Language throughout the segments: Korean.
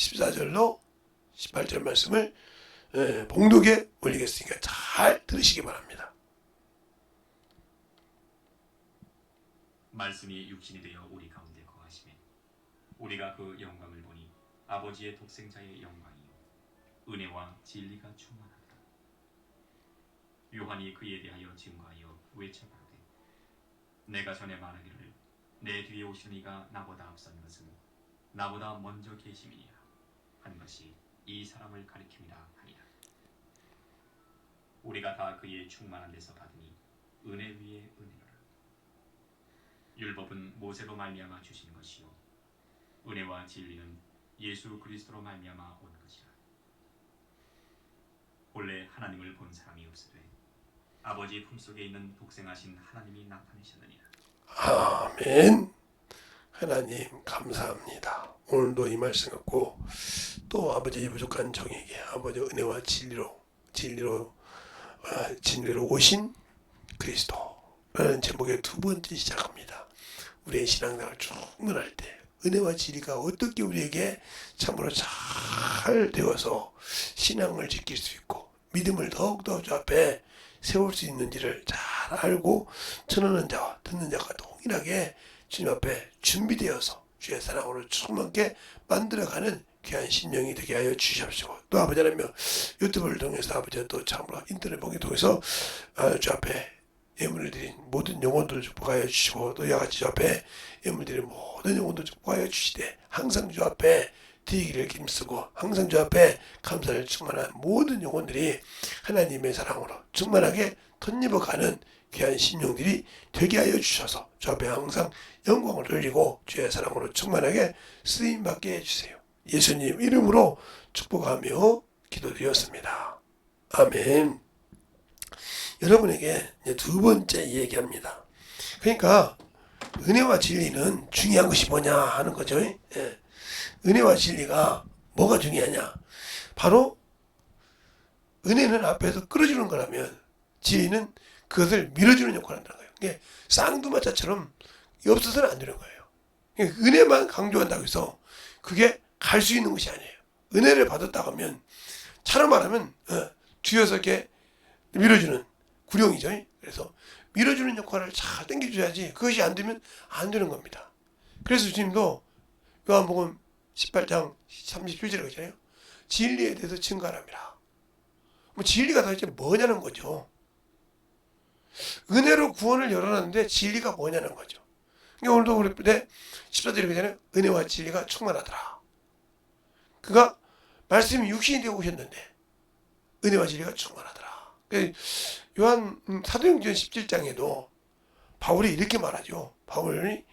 14절로 18절 말씀을 봉독에 올리겠으니까 잘 들으시기 바랍니다. 말씀이 육신이 되어 우리 가운데 거하시매 우리가 그 영광을 보니 아버지의 독생자의 영광이요 은혜와 진리가 충만하더라. 요한이 그에 대하여 증거하여 외쳐가로되 내가 전에 말하기를 내 뒤에 오시는 이가 나보다 앞선 것은 나보다 먼저 계심이니라 한 것이 이 사람을 가리킵니다 하니라. 우리가 다 그의 충만한 데서 받으니 은혜 위에 은혜로라. 율법은 모세로 말미암아 주신 것이요 은혜와 진리는 예수 그리스도로 말미암아 온 것이라. 본래 하나님을 본 사람이 없으되 아버지 품속에 있는 독생하신 하나님이 나타내셨느니라. 아멘. 하나님 감사합니다. 오늘도 이 말씀 갖고 또 아버지의 부족한 종에게 아버지의 은혜와 진리로 오신 그리스도라는 제목의 두 번째 시작합니다. 우리의 신앙생활 충분할 때 은혜와 진리가 어떻게 우리에게 참으로 잘 되어서 신앙을 지킬 수 있고 믿음을 더욱더 주 앞에 세울 수 있는지를 잘 알고 전하는 자와 듣는 자가 동일하게 주님 앞에 준비되어서 주의 사랑으로 충만하게 만들어가는 귀한 심령이 되게 하여 주시옵시고, 또 아버지 하나님 유튜브를 통해서 아버지가 또 참으로 인터넷 보기 통해서 주 앞에 예물을 드린 모든 영혼들을 축복하여 주시고, 또 이와 같이 주 앞에 예물 드린 모든 영혼들을 축복하여 주시되 항상 주 앞에 드리기를 힘쓰고 항상 주 앞에 감사를 충만한 모든 영혼들이 하나님의 사랑으로 충만하게 덧입어가는 귀한 심령들이 되게 하여 주셔서 주 앞에 항상 영광을 돌리고 주의 사랑으로 충만하게 쓰임받게 해주세요. 예수님 이름으로 축복하며 기도드렸습니다. 아멘. 여러분에게 이제 두 번째 얘기합니다. 그러니까 은혜와 진리는 중요한 것이 뭐냐 하는 거죠. 예. 은혜와 진리가 뭐가 중요하냐? 바로 은혜는 앞에서 끌어주는 거라면 진리는 그것을 밀어주는 역할을 한다는 거예요. 이게 쌍두마차처럼 없어서는 안 되는 거예요. 그러니까 은혜만 강조한다고 해서 그게 갈 수 있는 것이 아니에요. 은혜를 받았다고 하면 차로 말하면 뒤에서 이렇게 밀어주는 구령이죠. 그래서 밀어주는 역할을 잘 당겨줘야지 그것이 안 되면 안 되는 겁니다. 그래서 주님도 요한복음 18장 37절에 그러잖아요. 진리에 대해서 증거하랍니다. 뭐 진리가 도대체 뭐냐는 거죠. 은혜로 구원을 열어놨는데 진리가 뭐냐는 거죠. 그러니까 오늘도 우리 때 14절에 그러잖아요. 은혜와 진리가 충만하더라. 그가 말씀이 육신이 되어 오셨는데 은혜와 진리가 충만하더라. 요한 사도행전 17장에도 바울이 이렇게 말하죠. 바울이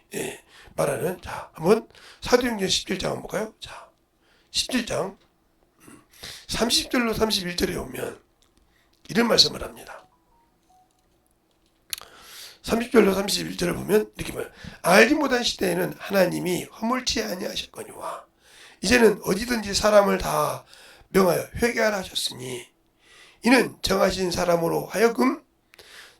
말하는, 자, 한번 사도행전 17장 한번 볼까요? 자, 17장 30절로 31절에 보면 이런 말씀을 합니다. 30절로 31절을 보면 이렇게 말해요. 알지 못한 시대에는 하나님이 허물치 아니하셨거니와 이제는 어디든지 사람을 다 명하여 회개하라 하셨으니 이는 정하신 사람으로 하여금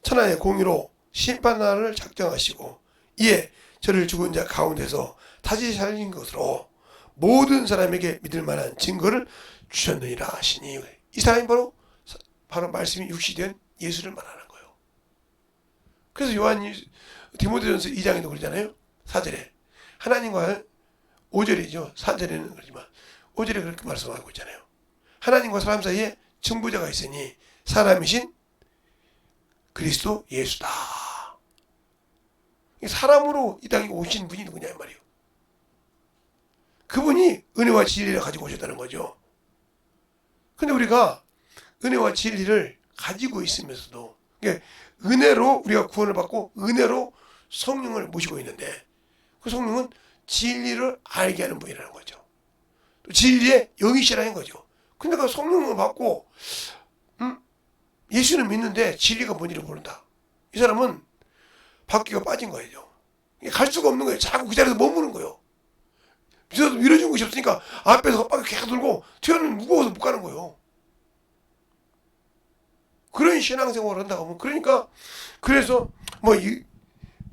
천하의 공의로 심판날을 작정하시고 이에 저를 죽은 자 가운데서 다시 살린 것으로 모든 사람에게 믿을 만한 증거를 주셨느니라 하시니, 이 사람이 바로 말씀이 육시된 예수를 말하는 거예요. 그래서 요한 디모데전서 2장에도 그러잖아요. 4절에 하나님과 5절이죠. 4절에는 그러지만 5절에 그렇게 말씀하고 있잖아요. 하나님과 사람 사이에 중보자가 있으니 사람이신 그리스도 예수다. 사람으로 이 땅에 오신 분이 누구냐 말이에요. 그분이 은혜와 진리를 가지고 오셨다는 거죠. 근데 우리가 은혜와 진리를 가지고 있으면서도, 그러니까 은혜로 우리가 구원을 받고 은혜로 성령을 모시고 있는데 그 성령은 진리를 알게 하는 분이라는 거죠. 또 진리의 영이시라는 거죠. 근데 그 성령을 받고 예수는 믿는데 진리가 뭔지를 모른다. 이 사람은 바퀴가 빠진 거예요. 갈 수가 없는 거예요. 자꾸 그 자리에서 머무는 거예요. 믿어도 밀어준 것이 없으니까 앞에서 바퀴 계속 돌고 뒤에는 무거워서 못 가는 거예요. 그런 신앙생활을 한다고 하면, 그러니까 그래서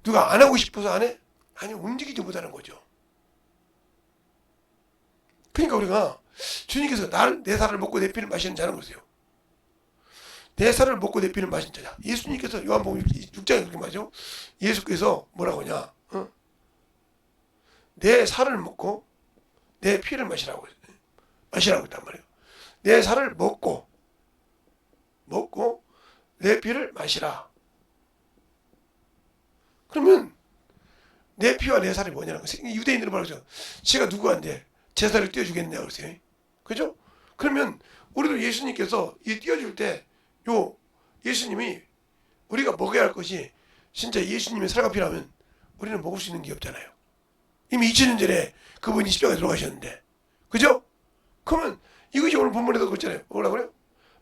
누가 안 하고 싶어서 안 해? 아니, 움직이지 못하는 거죠. 그러니까 우리가 주님께서 내 살을 먹고 내 피를 마시는 자는 보세요. 내 살을 먹고 내 피를 마시는 자냐. 예수님께서 요한복음 6장에 그렇게 말하죠. 예수께서 뭐라고 하냐. 내 살을 먹고 내 피를 마시라고 했단 말이에요. 내 살을 먹고 내 피를 마시라. 그러면 내 피와 내 살이 뭐냐는 거예요. 유대인들은 말하죠. 제가 누구한테 제 살을 띄워주겠냐 그러세요. 그죠? 그러면 우리도 예수님께서 이 띄워줄 때 예수님이 우리가 먹어야 할 것이 진짜 예수님의 살과 피라면 우리는 먹을 수 있는 게 없잖아요. 이미 2000년 전에 그분이 십자가에 들어가셨는데, 그죠? 그러면 이것이 오늘 본문에도 그렇잖아요. 뭐라고 그래요?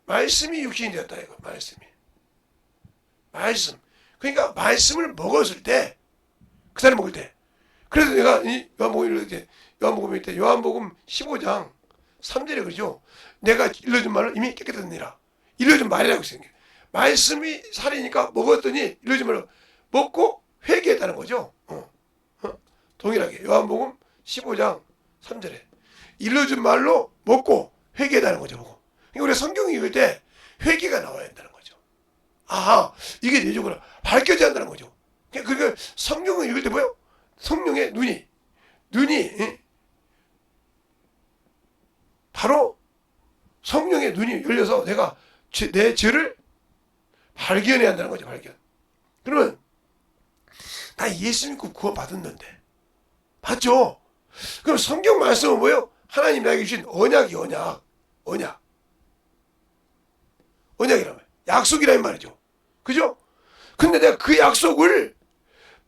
말씀이 육신이 되었다 이거. 말씀. 그러니까 말씀을 먹었을 때, 그 사람이 먹을 때. 그래서 내가 이 요한복음 15장 3절에 그러죠. 내가 일러준 말을 이미 깨끗했느니라. 일러준 말이라고 했어요. 말씀이 살이니까 먹었더니 일러준 말을 먹고 회개했다는 거죠. 동일하게 요한복음 15장 3절에 일러준 말로 먹고 회개했다는 거죠. 그러니까 우리가 성경 읽을 때 회개가 나와야 한다는 거죠. 이게 내적으로 밝혀져야 한다는 거죠. 그러니까 성경을 읽을 때 뭐예요? 성령의 눈이 바로 성령의 눈이 열려서 내가 내 죄를 발견해야 한다는 거죠. 발견. 그러면 나 예수 믿고 구원 받았는데 맞죠? 그럼 성경 말씀은 뭐예요? 하나님 나에게 주신 언약이라면 약속이라는 말이죠. 그죠? 근데 내가 그 약속을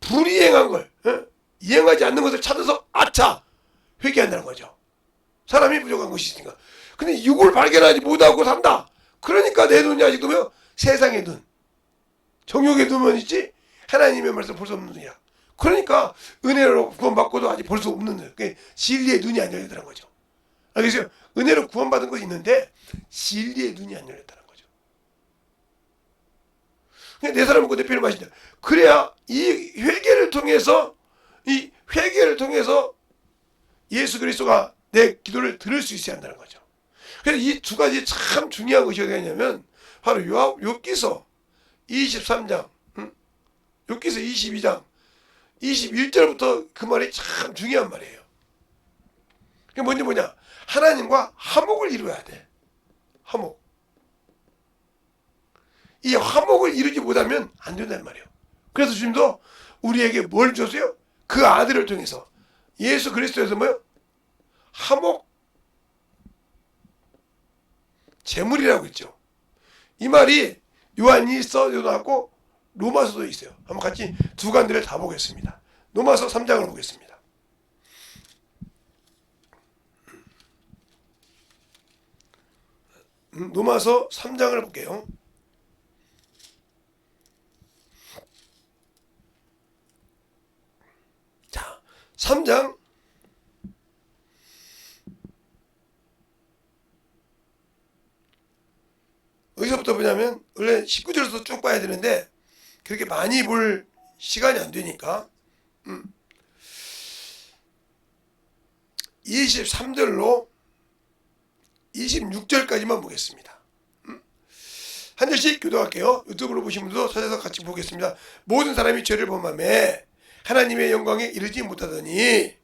불이행한 걸 이행하지 않는 것을 찾아서 회개한다는 거죠. 사람이 부족한 것이 있으니까. 근데 이걸 발견하지 못하고 산다. 그러니까 내 눈이 아직도 뭐요? 세상의 눈, 정욕의 눈만 있지 하나님의 말씀 볼 수 없는 눈이야. 그러니까 은혜로 구원받고도 아직 볼 수 없는 눈. 그게 진리의 눈이 안 열렸다는 거죠. 알겠어요? 은혜로 구원받은 것이 있는데 진리의 눈이 안 열렸다는 거죠. 그냥 내 사람 먹고 내 피를 마신다. 그래야 이 회개를 통해서 예수 그리스도가 내 기도를 들을 수 있어야 한다는 거죠. 그래서 이 두 가지 참 중요한 것이 어디냐면 바로 욥기서 23장, 욥기서 22장 21절부터 그 말이 참 중요한 말이에요. 그게 뭐냐? 하나님과 화목을 이루어야 돼. 화목. 이 화목을 이루지 못하면 안 된단 말이에요. 그래서 주님도 우리에게 뭘 줬어요? 그 아들을 통해서 예수 그리스도에서 뭐요? 화목 제물이라고 했죠. 이 말이 요한일서도 나왔고 로마서도 있어요. 한번 같이 두 관들을 다 보겠습니다. 로마서 3장을 보겠습니다. 로마서 3장을 볼게요. 자, 3장 어디서부터 보냐면 원래 19절에서 쭉 봐야 되는데 그렇게 많이 볼 시간이 안 되니까 23절로 26절까지만 보겠습니다. 한 절씩 교도할게요. 유튜브로 보신 분도 찾아서 같이 보겠습니다. 모든 사람이 죄를 범하매 하나님의 영광에 이르지 못하더니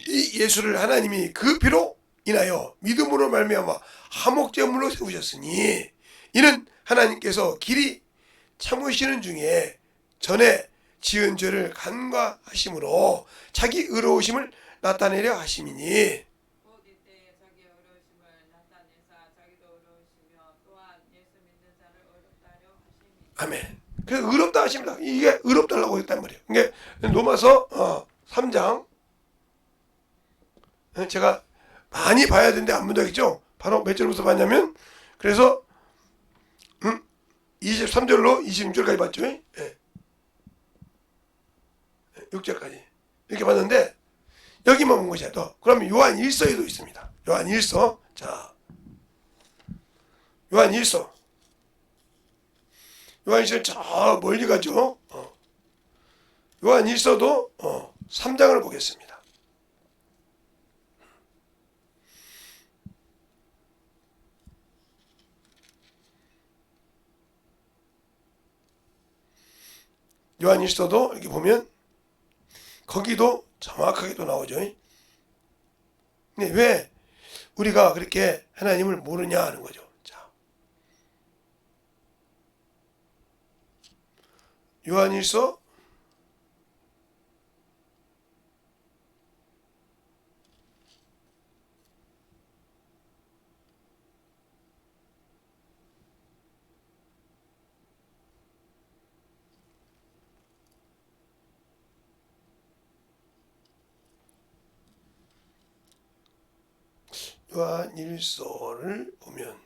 이 예수를 하나님이 그 피로 인하여 믿음으로 말미암아 화목제물로 세우셨으니 이는 하나님께서 길이 참으시는 중에 전에 지은 죄를 간과하심으로 자기 의로우심을 나타내려 하심이니 아멘. 그래서 의롭다 하십니다. 이게 의롭다라고 했단 말이에요. 이게 로마서 3장 제가 많이 봐야 되는데 안 본다겠죠. 바로 몇 절부터 봤냐면 그래서 23절로 26절까지 봤죠. 6절까지 이렇게 봤는데 여기만 본 것이야. 또 그러면 요한 1서에도 있습니다. 요한 1서. 자, 요한 1서 요한일서는 저 멀리 가죠. 요한일서도 3장을 보겠습니다. 요한일서도 이렇게 보면 거기도 정확하게도 나오죠. 근데 왜 우리가 그렇게 하나님을 모르냐 하는 거죠. 자, 요한일서 1서를 보면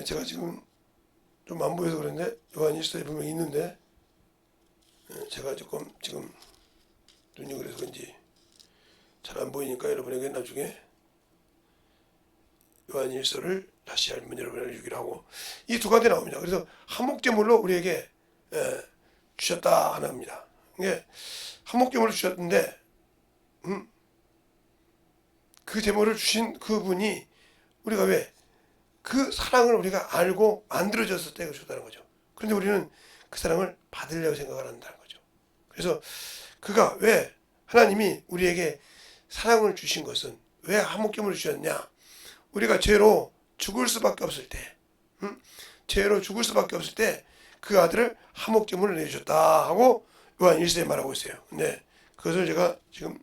제가 지금 좀 안 보여서 그런데 요한일서에 분명히 있는데 제가 조금 지금 눈이 그래서 그런지 잘 안 보이니까 여러분에게 나중에 요한일서를 다시 한번 여러분에게 알려주기로 하고 이 두 가지 나옵니다. 그래서 한목제물로 우리에게 주셨다 하나입니다. 이게 한목제물을 주셨는데 그 제물을 주신 그분이 우리가 왜 그 사랑을 우리가 알고 만들어졌을 때 주셨다는 거죠. 그런데 우리는 그 사랑을 받으려고 생각을 한다는 거죠. 그래서 그가 왜 하나님이 우리에게 사랑을 주신 것은 왜 한목제물을 주셨냐? 우리가 죄로 죽을 수밖에 없을 때, 죄로 죽을 수밖에 없을 때 그 아들을 한목제물을 내주셨다 하고 요한 1서에 말하고 있어요. 근데 그것을 제가 지금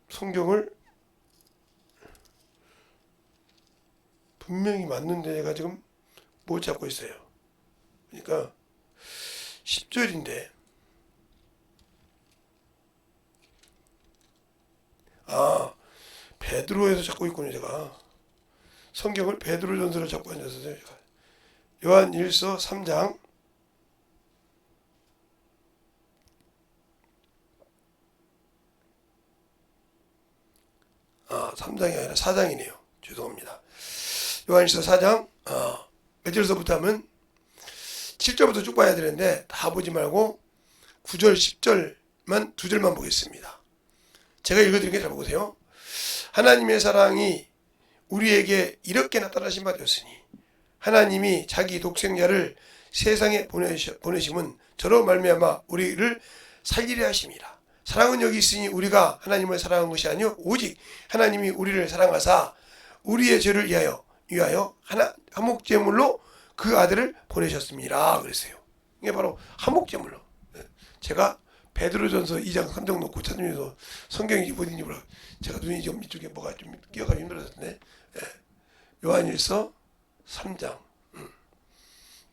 성경을 분명히 맞는데 제가 지금 못 잡고 있어요. 그러니까 10절인데 베드로에서 잡고 있군요. 제가 성경을 베드로전서를 잡고 앉았어요. 제가 요한 1서 3장 3장이 아니라 4장이네요. 죄송합니다. 요한일서 4장 몇 절서부터 하면 7절부터 쭉 봐야 되는데 다 보지 말고 9절, 10절만 2절만 보겠습니다. 제가 읽어드린 게 잘 보세요. 하나님의 사랑이 우리에게 이렇게 나타나신 바 되었으니 하나님이 자기 독생자를 세상에 보내심은 저로 말미암아 우리를 살리려 하심이라. 사랑은 여기 있으니 우리가 하나님을 사랑한 것이 아니요 오직 하나님이 우리를 사랑하사 우리의 죄를 위하여 한목제물로 그 아들을 보내셨습니다. 그랬어요. 이게 바로 한목제물로. 제가 베드로전서 2장 3장 놓고 찾으면서 성경이 어딘지 몰라. 제가 눈이 좀 이쪽에 뭐가 좀 끼어가지고 힘들었는데 요한일서 3장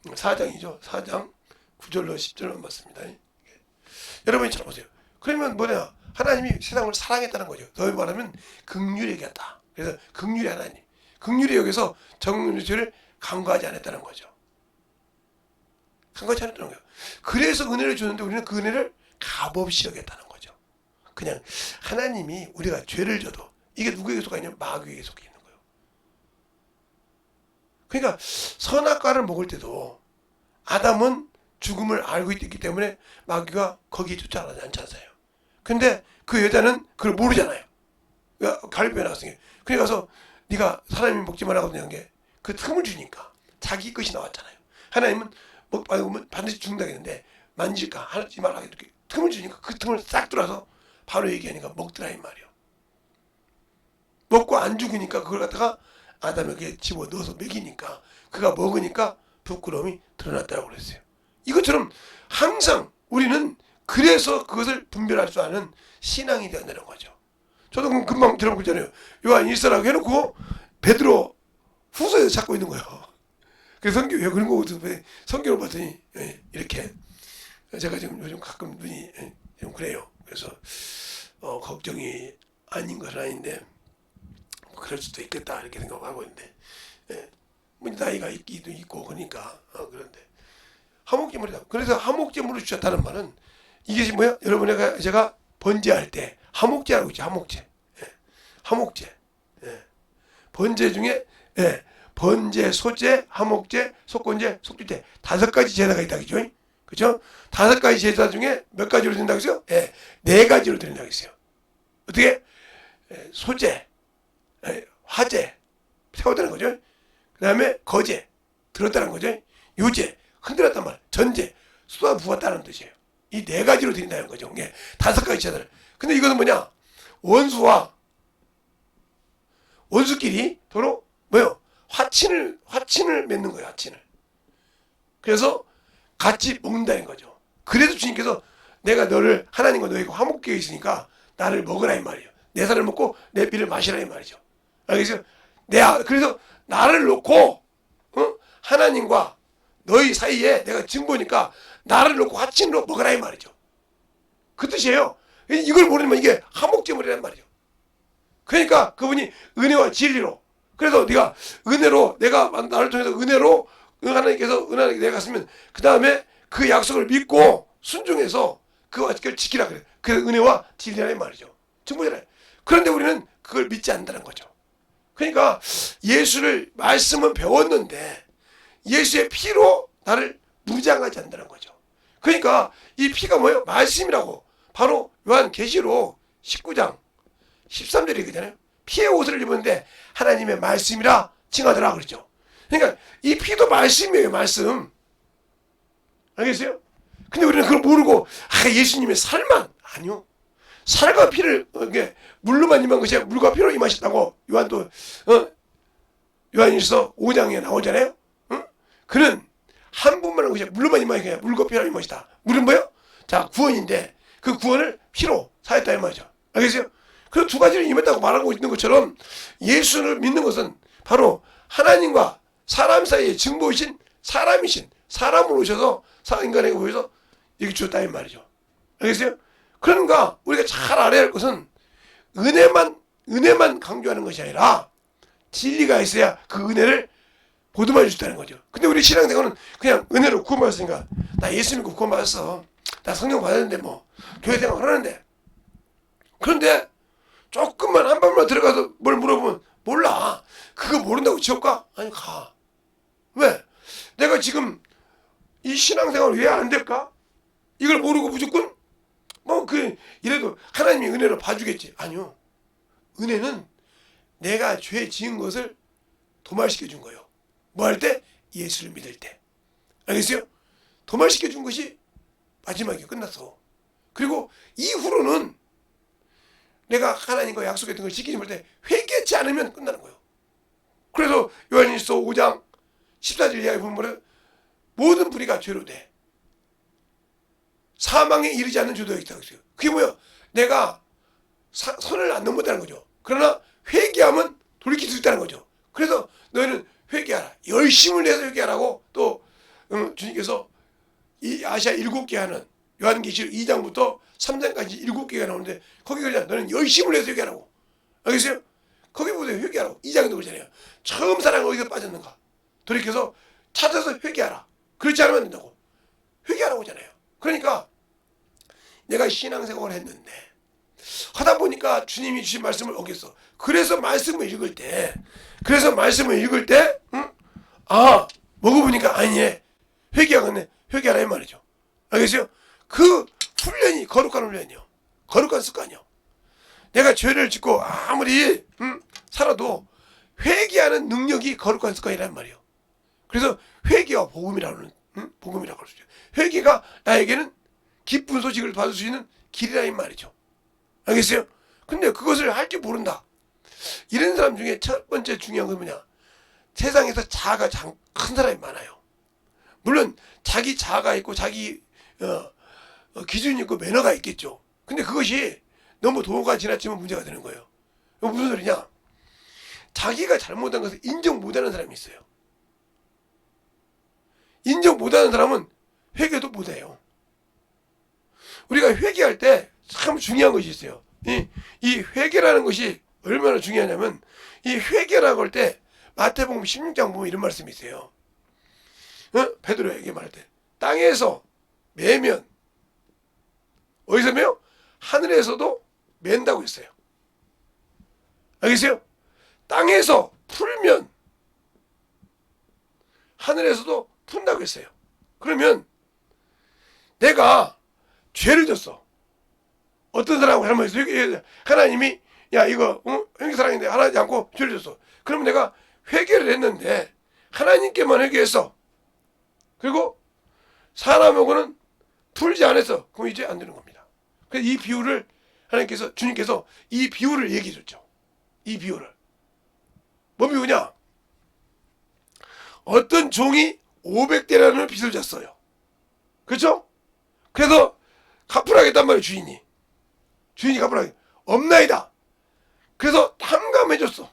4장이죠. 4장 9절로 10절만 맞습니다. 여러분이 잘 보세요. 그러면 뭐냐? 하나님이 세상을 사랑했다는 거죠. 더 말하면 긍휼히 여겼다. 그래서 긍휼히 하나님, 긍휼히 여겨서 정죄의 죄를 간과하지 않았다는 거죠. 간과하지 않았다는 거예요. 그래서 은혜를 주는데 우리는 그 은혜를 값없이 여겼다는 거죠. 그냥 하나님이 우리가 죄를 져도 이게 누구에게 속하 있냐면 마귀에게 속해 있는 거예요. 그러니까 선악과를 먹을 때도 아담은 죽음을 알고 있기 때문에 마귀가 거기에 쫓아가지 않잖아요. 근데 그 여자는 그걸 모르잖아요. 갈비에 나왔으니까. 그래 가서 네가 사람이 먹지 말라고 하는 게 그 틈을 주니까 자기 것이 나왔잖아요. 하나님은 먹으면 반드시 죽는다겠는데 만질까 하지 말라 이렇게 틈을 주니까 그 틈을 싹 뚫어서 바로 얘기하니까 먹더라 이 말이요. 먹고 안 죽으니까 그걸 갖다가 아담에게 집어넣어서 먹이니까 그가 먹으니까 부끄러움이 드러났다고 그랬어요. 이것처럼 항상 우리는 그래서 그것을 분별할 수 아는 신앙이 되어야 거죠. 저도 금방 들어보잖아요. 요한 1서라고 해놓고 베드로 후서에서 찾고 있는 거예요. 그래서 성경 왜 그런 거 성경을 봤더니 이렇게 제가 지금 요즘 가끔 눈이 좀 그래요. 그래서 걱정이 아닌 것은 아닌데 그럴 수도 있겠다 이렇게 생각하고 있는데 뭐 나이가 있기도 있고 그러니까 그런데 화목제물이다. 그래서 화목제물을 주셨다는 말은 이것이 뭐야? 여러분 제가 번제할 때 화목제라고 있죠. 화목제. 화목제. 번제 중에 번제, 소제, 화목제, 속건제, 속주제 5가지 제사가 있다 그죠? 그죠? 5가지 제사 중에 몇 가지로 된다고 했어요? 4가지로 된다고 했어요. 어떻게? 소제, 화제 세웠다는 거죠. 그 다음에 거제 들었다는 거죠. 유제 흔들었단 말, 전제 쏟아 부었다는 뜻이에요. 이 4가지로 드린다는 거죠. 5가지 제사를. 근데 이거는 뭐냐? 원수끼리 서로 뭐요? 화친을 맺는 거예요. 화친을. 그래서 같이 먹는다는 거죠. 그래서 주님께서 내가 너를 하나님과 너에게 화목되어 있으니까 나를 먹으라 이 말이에요. 내 살을 먹고 내 피를 마시라 이 말이죠. 알겠어요? 그래서 나를 놓고 하나님과 너희 사이에 내가 지금 보니까 나를 놓고 화친으로 먹으라 이 말이죠. 그 뜻이에요. 이걸 모르면 이게 화목제물이란 말이죠. 그러니까 그분이 은혜와 진리로, 그래서 네가 은혜로, 내가 나를 통해서 은혜로 하나님께서 은혜하게 내가 갔으면 그 다음에 그 약속을 믿고 순종해서 그걸 지키라 그래. 그래서 은혜와 진리라는 말이죠. 정보잖아요. 그런데 우리는 그걸 믿지 않는다는 거죠. 그러니까 예수를 말씀은 배웠는데 예수의 피로 나를 무장하지 않는다는 거죠. 그러니까 이 피가 뭐예요? 말씀이라고. 바로 요한계시록 19장 13절이거든요. 피의 옷을 입었는데 하나님의 말씀이라 칭하더라 그러죠. 그러니까 이 피도 말씀이에요. 말씀. 알겠어요? 근데 우리는 그걸 모르고 예수님의 살만. 아니요. 살과 피를 물로만 임한 것이 아니라 물과 피로 임하셨다고 요한도 요한일서 5장에 나오잖아요. 그는 한 분만 한 것이 아니라 물로만 임한 것이 아니라 물과 피로 임하시다. 물은 뭐예요? 자, 구원인데 그 구원을 피로 사했다 이 말이죠. 알겠어요? 그 2가지를 임했다고 말하고 있는 것처럼 예수를 믿는 것은 바로 하나님과 사람 사이에 증보이신 사람이신 사람으로 오셔서 인간에게 보여서 여기 주었다 이 말이죠. 알겠어요? 그러니까 우리가 잘 알아야 할 것은 은혜만 강조하는 것이 아니라 진리가 있어야 그 은혜를 보듬어 주셨다는 거죠. 근데 우리 신앙생활은 그냥 은혜로 구원받았으니까 나 예수 믿고 구원받았어. 나 성령 받았는데 뭐 교회 생활 하는데, 그런데 조금만 한 번만 들어가서 뭘 물어보면 몰라. 그거 모른다고 지옥 가? 아니 가. 왜? 내가 지금 이 신앙생활 왜 안 될까? 이걸 모르고 무조건 이래도 하나님이 은혜로 봐주겠지. 아니요. 은혜는 내가 죄 지은 것을 도말시켜 준 거예요. 뭐 할 때? 예수를 믿을 때. 알겠어요? 도말시켜 준 것이 마지막에 끝났어. 그리고 이후로는 내가 하나님과 약속했던 걸 지키지 못할 때 회개하지 않으면 끝나는 거예요. 그래서 요한일서 5장 14절 이하에 보면 모든 불의가 죄로 돼. 사망에 이르지 않는 죄도 있다고 했어요. 그게 뭐야? 내가 선을 안 넘었다는 거죠. 그러나 회개하면 돌이킬 수 있다는 거죠. 그래서 너희는 회개하라. 열심을 내서 회개하라고 또 주님께서 이 아시아 7개 하는 요한계시록 2장부터 3장까지 7개가 나오는데 거기 그냥 너는 열심을 내서 회개하라고. 알겠어요? 거기 보세요. 회개하라고. 2장에도 그러잖아요. 처음 사랑 어디서 빠졌는가? 돌이켜서 찾아서 회개하라. 그렇지 않으면 안 된다고. 회개하라고 하잖아요. 그러니까 내가 신앙생활을 했는데 하다 보니까 주님이 주신 말씀을 어겼어. 그래서 말씀을 읽을 때 먹어보니까 아니네. 회개하겠네. 회개하라 이 말이죠. 알겠어요? 그 훈련이 거룩한 훈련이요. 거룩한 습관이요. 내가 죄를 짓고 아무리 살아도 회개하는 능력이 거룩한 습관이란 말이에요. 그래서 회개와 복음이라고 할 수 있죠. 회개가 나에게는 기쁜 소식을 받을 수 있는 길이라 이 말이죠. 알겠어요? 근데 그것을 할 줄 모른다. 이런 사람 중에 첫 번째 중요한 건 뭐냐? 세상에서 자아가 큰 사람이 많아요. 물론 자기 자아가 있고 자기 기준이 있고 매너가 있겠죠. 근데 그것이 너무 도가 지나치면 문제가 되는 거예요. 무슨 소리냐? 자기가 잘못한 것을 인정 못하는 사람이 있어요. 인정 못하는 사람은 회개도 못해요. 우리가 회개할 때 참 중요한 것이 있어요. 이 회개라는 것이 얼마나 중요하냐면 이 회개라고 할 때 마태복음 16장 보면 이런 말씀이 있어요. 베드로에게 말할 때 땅에서 매면 어디서 매요? 하늘에서도 맨다고 했어요. 알겠어요? 땅에서 풀면 하늘에서도 푼다고 했어요. 그러면 내가 죄를 졌어. 어떤 사람하고 잘못했어. 하나님이 야 이거 형제 사랑인데 하나지 않고 죄를 졌어. 그럼 내가 회개를 했는데 하나님께만 회개했어. 그리고 사람하고는 풀지 않았어. 그럼 이제 안 되는 겁니다. 그래서 이 비유를 하나님께서 주님께서 이 비유를 얘기해 줬죠. 이 비유를. 뭔 비유냐? 어떤 종이 500데나리온을 빚을 졌어요. 그렇죠? 그래서 갚으라겠단 말이에요. 주인이 갚으라겠. 없나이다. 그래서 탕감해줬어.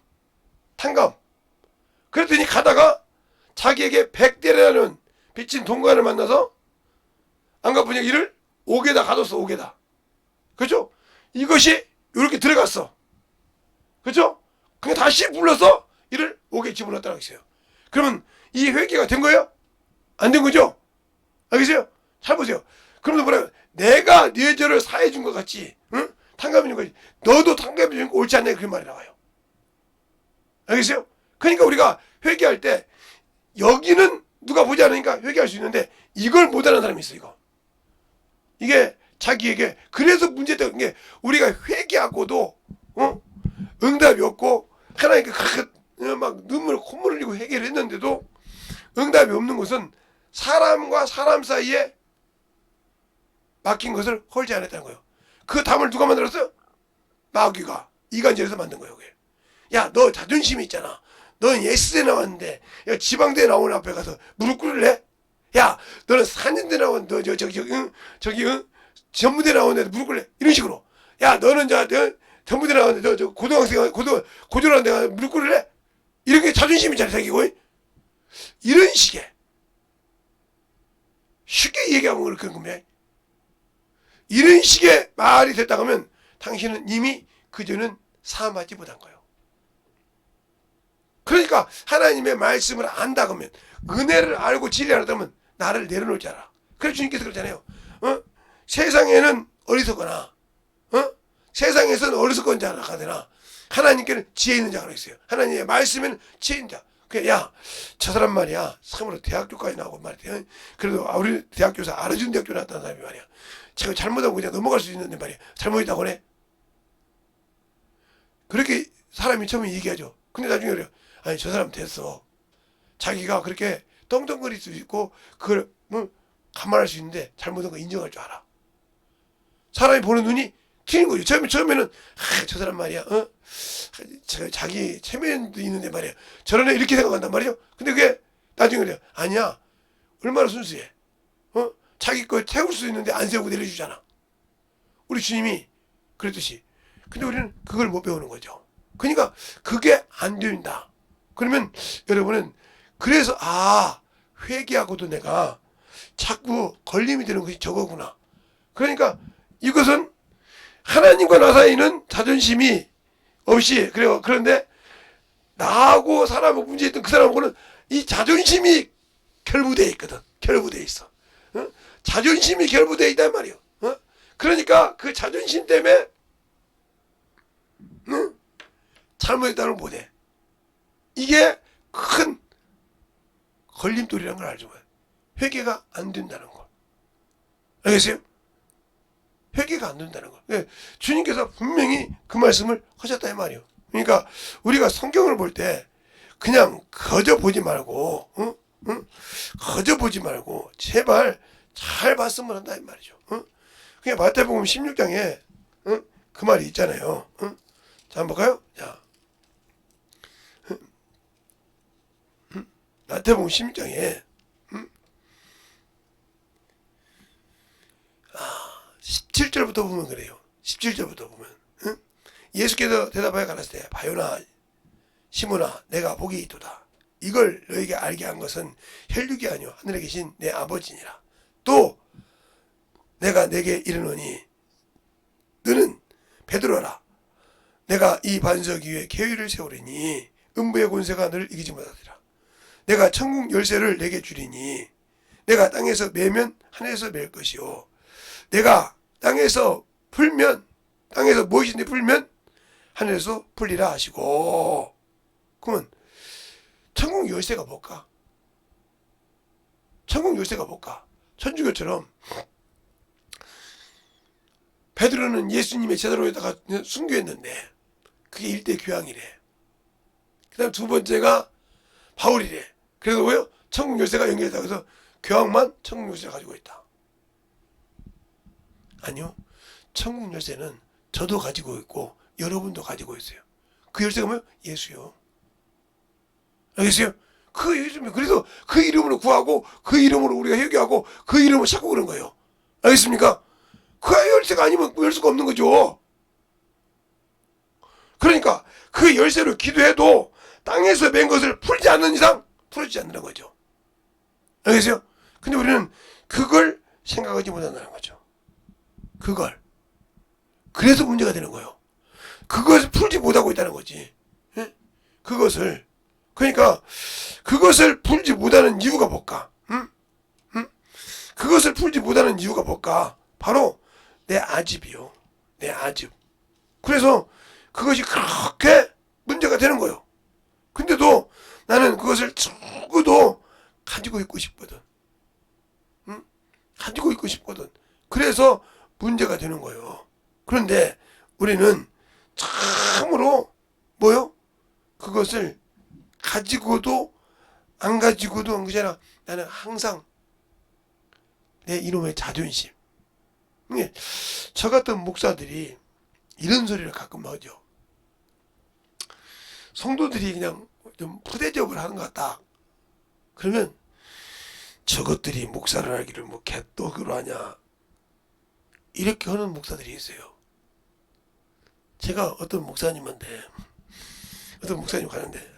탕감. 그랬더니 가다가 자기에게 100데나리온 빚진 동관을 만나서 안 갚으니까 이를 옥에다 가뒀어. 옥에다. 그렇죠? 이것이 이렇게 들어갔어. 그렇죠? 그냥 다시 불러서 이를 옥에 집어넣었다고 했어요. 그러면 이 회개가 된 거예요? 안 된 거죠? 알겠어요? 잘 보세요. 그러면 뭐라고? 내가 네 죄를 사해 준 것 같이, 응? 탕감해 준 거지. 너도 탕감해 준 거 옳지 않냐? 그 말이 나와요. 알겠어요? 그러니까 우리가 회개할 때 여기는 누가 보지 않으니까 회개할 수 있는데 이걸 못하는 사람이 있어. 이게 자기에게 그래서 문제된 게 우리가 회개하고도 응답이 없고 하나님께 막 콧물 흘리고 회개를 했는데도 응답이 없는 것은 사람과 사람 사이에 맡긴 것을 헐지 않았다는 거예요. 그 담을 누가 만들었어요? 마귀가 이간질해서 만든 거예요. 그게. 야, 너 자존심이 있잖아. 넌 예스대 나왔는데 야, 지방대 나오는 앞에 가서 무릎 꿇을래? 야, 너는 4년대 나왔는데 저기 전무대 나오는데 무릎 꿇을래? 이런 식으로. 야, 너는 전무대 나왔는데 저 고등학생 고졸한 데가 무릎 꿇을래? 이런 게 자존심이잖아. 자기고. 이런 식의 쉽게 얘기하면 그런 겁니다. 이런 식의 말이 됐다고 하면 당신은 이미 그 죄는 사함받지 못한 거예요. 그러니까 하나님의 말씀을 안다 그러면 은혜를 알고 진리를 알았다면 나를 내려놓을 줄 알아. 그래서 주님께서 그러잖아요. 세상에는 어리석거나 세상에서는 어리석은 자가 되나 하나님께는 지혜 있는 자가 있어요. 하나님의 말씀에는 지혜 있는 자. 야, 저 사람 말이야. 참으로 대학교까지 나오고 말이야. 그래도 우리 대학교에서 알아준 대학교 나왔다는 사람이 말이야. 제가 잘못하고 그냥 넘어갈 수 있는데 말이야. 잘못했다고 그래. 그렇게 사람이 처음에 얘기하죠. 근데 나중에 그래요. 아니 저 사람 됐어. 자기가 그렇게 떵떵거릴 수 있고 그걸 감안할 수 있는데 잘못한 거 인정할 줄 알아. 사람이 보는 눈이 튀는 거죠. 처음에는 저 사람 말이야. 자기 체면도 있는데 말이야. 저런 애 이렇게 생각한단 말이죠. 근데 그게 나중에 그래요. 아니야. 얼마나 순수해. 자기 거 태울 수 있는데 안 세우고 내려주잖아. 우리 주님이 그랬듯이. 근데 우리는 그걸 못 배우는 거죠. 그러니까 그게 안 된다. 그러면 여러분은 그래서 회개하고도 내가 자꾸 걸림이 되는 것이 저거구나. 그러니까 이것은 하나님과 나 사이는 자존심이 없이 그래요. 그런데 나하고 사람하고 문제있던 그 사람하고는 이 자존심이 결부되어 있거든. 결부되어 있어. 자존심이 결부되어 있단 말이에요. 그러니까 그 자존심 때문에 잘못했다는 걸 못해. 이게 큰 걸림돌이라는 걸 알죠. 회개가 안 된다는 걸. 알겠어요? 회개가 안 된다는 거. 주님께서 분명히 그 말씀을 하셨다 이 말이에요. 그러니까 우리가 성경을 볼 때 그냥 거저 보지 말고, 거저 보지 말고 제발 잘 봤으면 한다 이 말이죠. 그냥 마태복음 16장에 그 말이 있잖아요. 자, 한번 볼까요? 자, 마태복음 16장에 17절부터 보면 그래요. 17절부터 보면 예수께서 대답하여 가라사대 바요나 시몬아 내가 복이 있도다. 이걸 너에게 알게 한 것은 혈육이 아니요 하늘에 계신 내 아버지니라. 또 내가 내게 이르노니 너는 베드로라. 내가 이 반석 위에 계위를 세우리니 음부의 권세가 너를 이기지 못하리라. 내가 천국 열쇠를 내게 주리니 내가 땅에서 매면 하늘에서 맬 것이요. 내가 땅에서 풀면 땅에서 무엇이든지 풀면 하늘에서 풀리라 하시고. 그러면 천국 열쇠가 뭘까? 천국 열쇠가 뭘까? 천주교처럼 베드로는 예수님의 제자로에다가 순교했는데 그게 일대 교양이래. 그 다음 두 번째가 바울이래. 그래서 뭐요? 천국 열쇠가 연결됐다. 그래서 교황만 천국 열쇠를 가지고 있다. 아니요. 천국 열쇠는 저도 가지고 있고 여러분도 가지고 있어요. 그 열쇠가 뭐예요? 예수요. 알겠어요? 그 예수님. 그래서 그 이름으로 구하고 그 이름으로 우리가 회개하고 그 이름으로 찾고 그런 거예요. 알겠습니까? 그 열쇠가 아니면 열 수가 없는 거죠. 그러니까 그 열쇠로 기도해도 땅에서 맨 것을 풀지 않는 이상 풀어지지 않는 거죠. 알겠어요? 근데 우리는 그걸 생각하지 못한다는 거죠. 그걸. 그래서 문제가 되는 거예요. 그것을 풀지 못하고 있다는 거지. 예? 그것을. 그러니까 그것을 풀지 못하는 이유가 뭘까? 응? 응? 그것을 풀지 못하는 이유가 뭘까? 바로 내 아집이요. 내 아집. 그래서 그것이 그렇게 문제가 되는 거예요. 근데도 나는 그것을 죽어도 가지고 있고 싶거든. 응? 가지고 있고 싶거든. 그래서 문제가 되는 거예요. 그런데 우리는 참으로 뭐요? 그것을 가지고도 안 가지고도 한 것이 아니라 나는 항상 내 이놈의 자존심. 저 같은 목사들이 이런 소리를 가끔 하죠. 성도들이 그냥 좀 푸대접을 하는 것 같다. 그러면 저것들이 목사를 하기를 뭐 개떡으로 하냐. 이렇게 하는 목사들이 있어요. 제가 어떤 목사님한테 가는데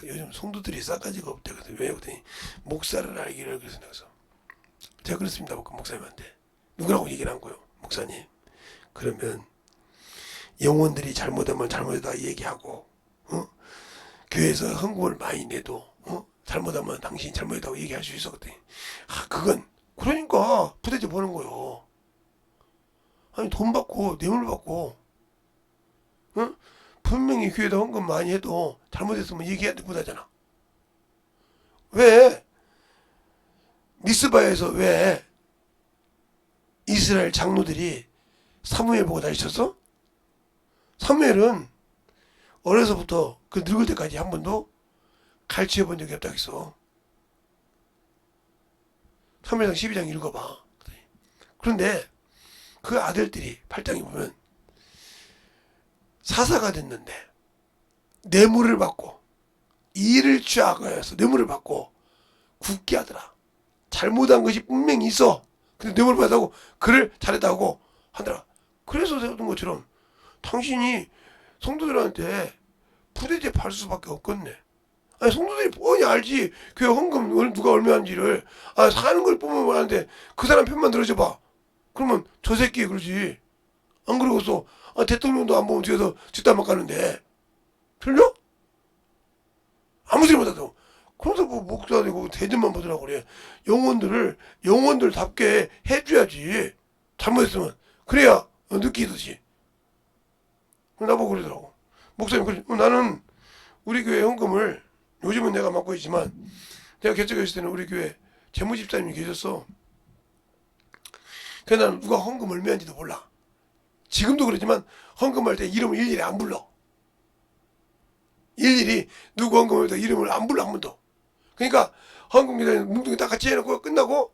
요즘 성도들이 싸가지가 없대. 그래서 왜? 그랬더니 목사를 알기를. 그래서 제가 그렇습니다. 그 목사님한테 누구라고 얘기를 한 거예요. 목사님, 그러면 영혼들이 잘못하면 잘못하다 얘기하고 교회에서 헌금을 많이 내도 잘못하면 당신이 잘못했다고 얘기할 수 있어. 그랬더니 그건 그러니까 부대접 보는 거요. 아니 돈 받고 뇌물 받고 분명히 교회에다 헌금 많이 해도 잘못했으면 얘기해야 돼 못하잖아. 왜 미스바에서 왜 이스라엘 장로들이 사무엘 보고 다니셨어? 사무엘은 어려서부터 그 늙을 때까지 한 번도 갈취해 본 적이 없다고 했어. 사무엘상 12장 읽어봐. 그런데 그 아들들이 8장에 보면 사사가 됐는데 뇌물을 받고 일을 취하여서 뇌물을 받고 굳게 하더라. 잘못한 것이 분명히 있어. 근데 뇌물을 받아고 그를 잘했다고 하더라. 그래서 세웠던 것처럼 당신이 성도들한테 부대접 할 수밖에 없겠네. 아니 성도들이 뻔히 알지. 교회 헌금 누가 얼마 한지를. 사는 걸 보면 하는데 그 사람 편만 들어줘 봐. 그러면 저 새끼 그러지. 안 그러고서 대통령도 안 보면 뒤에서 뒷담화 까는데 틀려? 아무 소리 못하고. 그래서 뭐 목사되고 대접만 받으라고 그래. 영혼들답게 해줘야지. 잘못했으면 그래야 느끼듯이. 나보고 그러더라고. 목사님, 그래. 나는 우리 교회 헌금을 요즘은 내가 맡고 있지만 내가 개척했을 때는 우리 교회 재무집사님이 계셨어. 그래서 나는 누가 헌금 얼마인지도 몰라. 지금도 그러지만 헌금할 때 이름을 일일이 안 불러. 일일이 누구 헌금할 때 이름을 안 불러 한 번도. 그러니까 헌금 기다리는 뭉뚱이 다 같이 해놓고 끝나고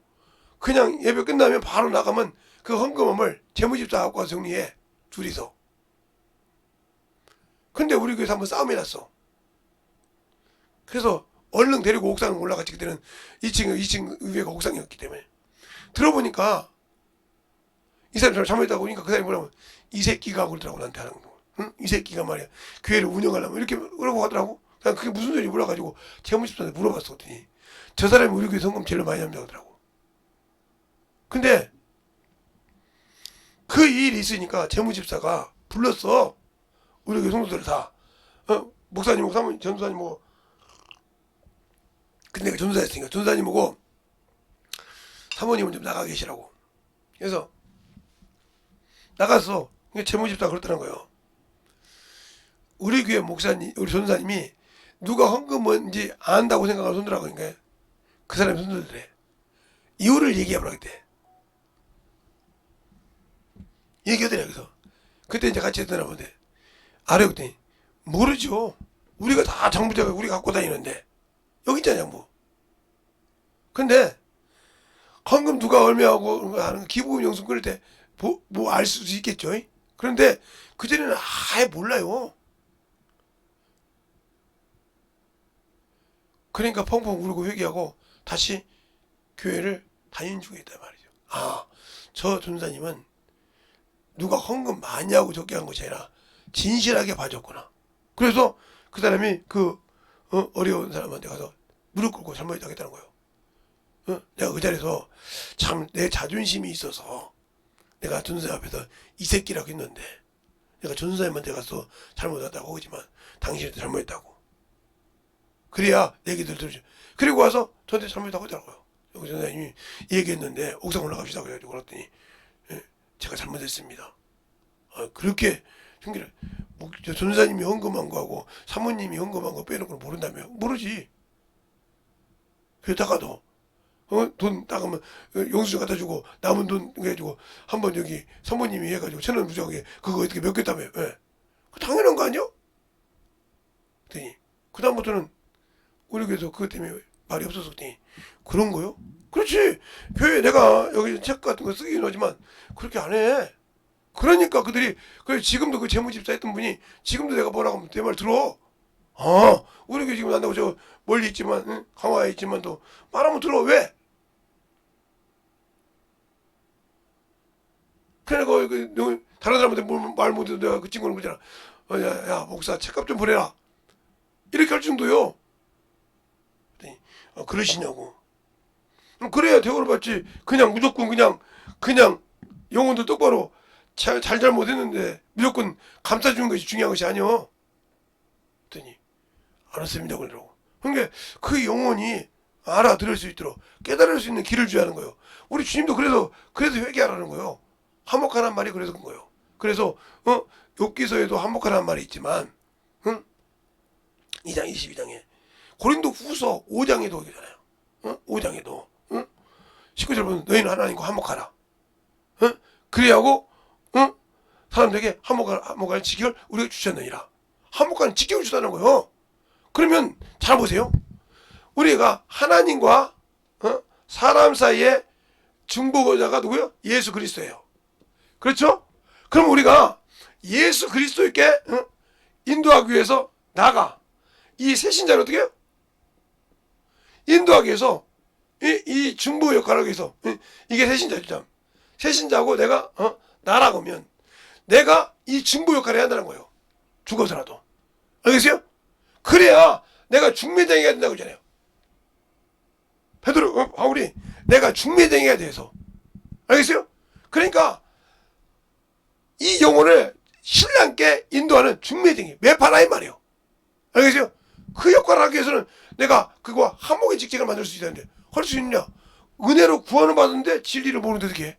그냥 예배 끝나면 바로 나가면 그 헌금함을 재무집사 갖고 와서 정리해. 둘이서. 근데 우리 교회에서 한번 싸움이 났어. 그래서 얼른 데리고 옥상을 올라갔지. 그때는 2층 위에가 옥상이었기 때문에. 들어보니까 이 사람이 잘못했다고 하니까 그 사람이 뭐라고 이 새끼가 그러더라고 나한테 하는 거. 응? 이 새끼가 말이야 교회를 운영하려면 이렇게 그러고 하더라고. 난 그게 무슨 소리 몰라가지고 재무집사한테 물어봤어. 그랬더니 저 사람이 우리 교회 성금 제일 많이 합니다 하더라고. 근데 그 일이 있으니까 재무집사가 불렀어. 우리 교회 성도들 다. 목사님하고 사모님, 전도사님하고. 근데 내가 전도사였으니까 전도사님하고 사모님은 좀 나가 계시라고. 그래서 나갔어. 재무집사가 그렇다는 거예요. 우리 교회 목사님, 우리 전도사님이 누가 헌금 뭔지 안다고 생각하는 손들하고, 그러니까 그 사람이 손들더래. 이유를 얘기해보라 그때. 얘기하더래. 그래서 그때 이제 같이 했더나 본데 알아요. 그랬더니 모르죠. 우리가 다 장부자가 우리가 갖고 다니는데 여기 있잖아 장부. 근데 헌금 누가 얼마하고 하는 기부금 영수 끊을 때 뭐 알 수도 있겠죠. 그런데 그전에는 아예 몰라요. 그러니까 펑펑 울고 회개하고 다시 교회를 다니는 중에 있단 말이죠. 아, 저 전사님은 누가 헌금 많이 하고 적게 한 것이 아니라 진실하게 봐줬구나. 그래서 그 사람이 그 어려운 사람한테 가서 무릎 꿇고 잘못했다고 했다는 거예요. 내가 그 자리에서 참 내 자존심이 있어서 내가 전사님 앞에서 이 새끼라고 했는데 내가 전사님한테 가서 잘못했다고 하지만 당신한테 잘못했다고. 그래야 내 얘기들 들으죠. 그리고 와서 저한테 잘못했다고 하더라고요. 여기 전사님이 얘기했는데 옥상 올라갑시다 그래가지고 그랬더니 제가 잘못했습니다. 그렇게 형기를 전사님이 헌금한 거하고 사모님이 헌금한 거 빼놓고 모른다며? 모르지. 그러다가도 돈 나가면 영수증 갖다 주고 남은 돈 해가지고 한번 여기 사모님이 해가지고 1,000원 무정하게 그거 어떻게 몇 겠다며? 예. 당연한 거 아니야? 그랬더니 그 다음부터는 우리 교회에서 그것 때문에 말이 없어서 그랬더니 그런 거요? 그렇지. 교회 내가 여기 책 같은 거 쓰긴 하지만 그렇게 안 해. 그러니까 그들이 그래 지금도 그 재무집사 했던 분이 지금도 내가 뭐라고 하면 내 말 들어. 우리 교회 지금 난다고 저 멀리 있지만 강화에 있지만 또 말하면 들어. 왜? 그래 그 다른 사람한테 말 못해도 내가 그 친구는 그러잖아. 야 목사 책값 좀 보내라. 이렇게 할 정도요. 그러시냐고. 그래야 대우를 받지. 그냥 무조건 그냥 영혼도 똑바로 잘못했는데 무조건 감싸주는 것이 중요한 것이 아니오. 그랬더니 알았습니다 그러더라고. 그러니까 그 영혼이 알아들을 수 있도록 깨달을 수 있는 길을 줘야 하는 거예요. 우리 주님도 그래서 회개하라는 거예요. 화목하라는 말이 그래서 그런 거예요. 그래서 욥기서에도 화목하라는 말이 있지만 2장 22장에 고린도 후서 5장에도 있잖아요. 5장에도 19절 보면 너희는 하나님과 화목하라. 그래야 하고 사람들에게 화목할 지경을 우리가 주셨느니라. 화목하는 지경을 주다는 거예요. 그러면 잘 보세요. 우리가 하나님과 사람 사이에 중보자가 누구예요? 예수 그리스도예요. 그렇죠? 그럼 우리가 예수 그리스도께 인도하기 위해서 나가 이 새신자를 어떻게 해요? 인도하기 위해서 이 중보 역할을 하기 위해서 이게 새신자죠. 새신자고 내가 나라고 하면 내가 이 중보 역할을 해야 한다는 거예요. 죽어서라도. 알겠어요? 그래야 내가 중매쟁이가 된다고 하잖아요. 베드로 바울이 내가 중매쟁이가 돼서. 알겠어요? 그러니까 이 영혼을 신랑께 인도하는 중매쟁이 매파라 이 말이에요. 알겠어요? 그 역할을 하기 위해서는 내가 그거와 화목의 직책을 만들 수 있다는데 할 수 있느냐? 은혜로 구원을 받았는데 진리를 모르는데 어떻게 해?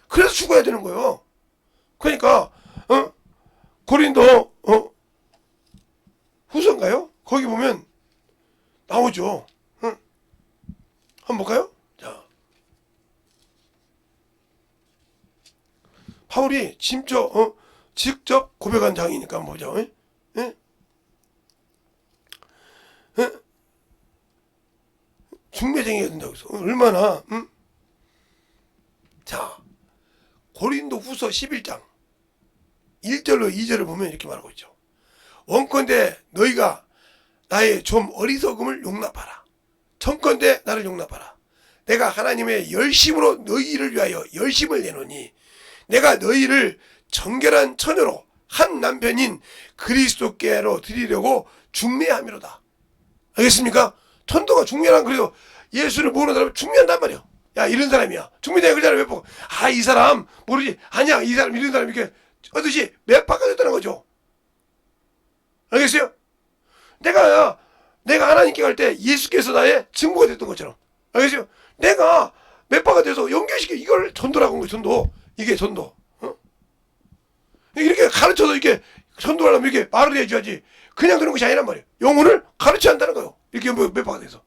그래서 죽어야 되는 거예요. 그러니까 고린도 후서인가요? 거기 보면 나오죠. 한번 볼까요? 자, 바울이 직접 고백한 장이니까 한번 보자. 중매쟁이가 된다고 해서 얼마나 자 고린도 후서 11장 1절로 2절을 보면 이렇게 말하고 있죠. 원컨대 너희가 나의 좀 어리석음을 용납하라. 청컨대 나를 용납하라. 내가 하나님의 열심으로 너희를 위하여 열심을 내노니 내가 너희를 정결한 처녀로 한 남편인 그리스도께로 드리려고 중매함이로다. 알겠습니까? 천도가 중매란 그래도 예수를 모르는 사람은 중매한단 말이에요. 야 이런 사람이야. 충분히 그 사람 몇 번. 아 이 사람 모르지. 아니야 이 사람 이런 사람 이렇게 하듯이 몇 바꿔졌다는 거죠. 알겠어요? 내가 하나님께 갈 때 예수께서 나의 증거가 됐던 것처럼. 알겠어요? 내가 몇 바가 돼서 연결시켜 이걸 전도라고 하는 거예요. 전도. 이게 전도. 어? 이렇게 가르쳐서 이렇게 전도하려면 이렇게 말을 해줘야지. 그냥 그런 것이 아니란 말이에요. 영혼을 가르쳐야 한다는 거예요. 이렇게 몇 바가 돼서.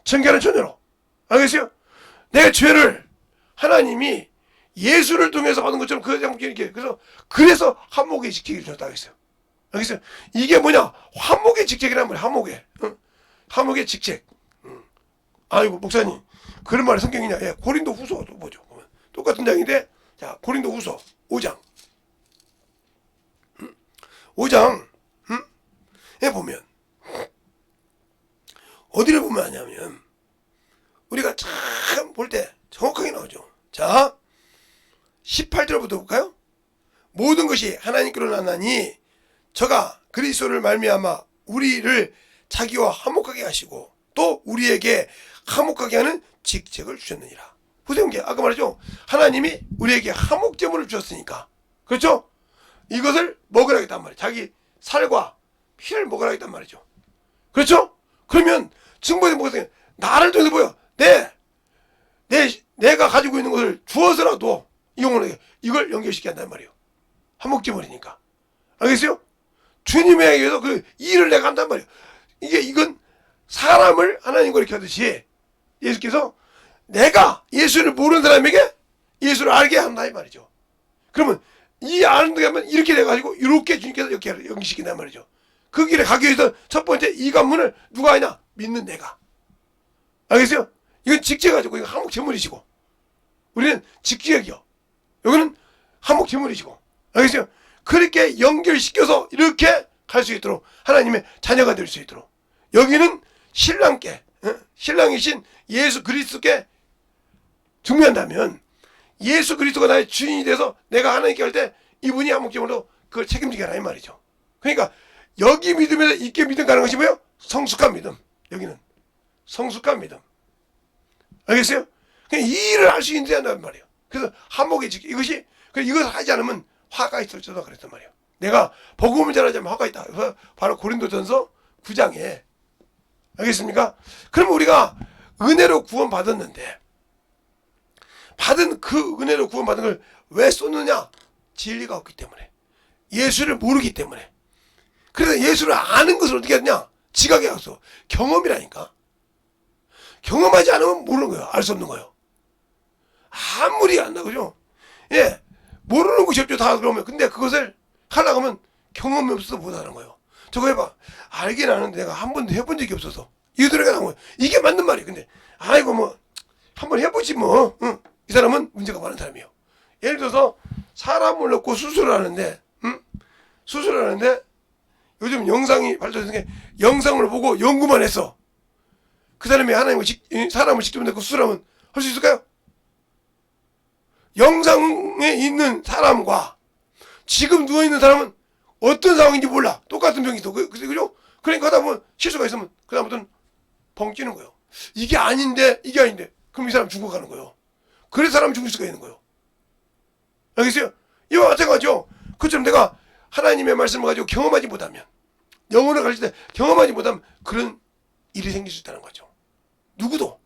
청결한 처녀로. 알겠어요? 내 죄를 하나님이 예수를 통해서 받은 것처럼 그 장면 이렇게 그래서 한목의 직책을 줬다 하겠어요. 알겠어요? 이게 뭐냐? 한목의 직책이란 말이야. 한목의. 응? 한목의 직책. 응. 아이고 목사님 그런 말이 성경이냐? 예, 고린도 후서 뭐죠? 똑같은 장인데 자 고린도 후서 5장 5장 에 보면 어디를 보면 하냐면 우리가 참 볼 때 정확하게 나오죠. 자 18절부터 볼까요? 모든 것이 하나님께로 나나니 저가 그리스도를 말미암아 우리를 자기와 화목하게 하시고 또 우리에게 화목하게 하는 직책을 주셨느니라. 보세요. 아까 말했죠. 하나님이 우리에게 화목제물을 주셨으니까. 그렇죠? 이것을 먹으라 했단 말이에요. 자기 살과 피를 먹으라 했단 말이죠. 그렇죠? 그러면 증거에 뭐가 나를 통해서 보여. 내가 가지고 있는 것을 주어서라도 이 영혼에게 이걸 연결시켜야 한단 말이에요. 화목제물이니까. 알겠어요? 주님에 의해서 그 일을 내가 한단 말이에요. 이건 사람을 하나님과 이렇게 하듯이 예수께서 내가 예수를 모르는 사람에게 예수를 알게 한다 이 말이죠. 그러면 이 아는 데 가면 이렇게 돼가지고 이렇게 주님께서 이렇게 연기시킨단 말이죠. 그 길에 가기 위해서 첫 번째 이 관문을 누가 하냐? 믿는 내가. 알겠어요? 이건 직제가지고 이건 한목제물이시고 우리는 직제역이요. 여기는 한목제물이시고. 알겠어요? 그렇게 연결시켜서 이렇게 갈 수 있도록 하나님의 자녀가 될 수 있도록 여기는 신랑께 신랑이신 예수 그리스도께 중요한다면 예수 그리스도가 나의 주인이 돼서 내가 하나님께 할 때 이분이 한목제물로 그걸 책임지게 하라 이 말이죠. 그러니까 여기 믿음에서 있게 믿음 가는 것이 뭐예요? 성숙한 믿음. 여기는 성숙한 믿음. 알겠어요? 그냥 이 일을 할 수 있는 말이에요. 그래서 한목의 이것이 이것을 하지 않으면 화가 있을지도 그랬단 말이에요. 내가 복음을 전하자면 화가 있다. 그래서 바로 고린도전서 9장에 알겠습니까? 그러면 우리가 은혜로 구원 받았는데 받은 그 은혜로 구원 받은 걸 왜 쏟느냐? 진리가 없기 때문에 예수를 모르기 때문에. 그래서 예수를 아는 것을 어떻게 하느냐? 지각에 가서 경험이라니까. 경험하지 않으면 모르는 거예요. 알 수 없는 거예요. 아무리 안다 그죠? 예, 모르는 것이 없죠. 다 그러면. 근데 그것을 하려고 하면 경험이 없어서 못하는 거예요. 저거 해봐. 알긴 아는데 내가 한 번도 해본 적이 없어서 이 노래가 나온 거예요. 이게 맞는 말이에요. 근데 아이고 뭐 한번 해보지 뭐. 응? 이 사람은 문제가 많은 사람이에요. 예를 들어서 사람을 넣고 수술을 하는데 수술을 하는데 요즘 영상이 발전된 게 영상을 보고 연구만 했어. 그 사람이 하나님을 사람을 직접 넣고 수술하면 할 수 있을까요? 영상에 있는 사람과 지금 누워있는 사람은 어떤 상황인지 몰라. 똑같은 병이 있어. 그죠? 그러니까 하다 보면 실수가 있으면 그다음부터는 벙 뛰는 거예요. 이게 아닌데 그럼 이 사람 죽어가는 거예요. 그래서 사람 죽을 수가 있는 거예요. 알겠어요? 이와 마찬가지죠. 그처럼 내가 하나님의 말씀을 가지고 경험하지 못하면 영혼을 가르칠 때 경험하지 못하면 그런 일이 생길 수 있다는 거죠. 누구도.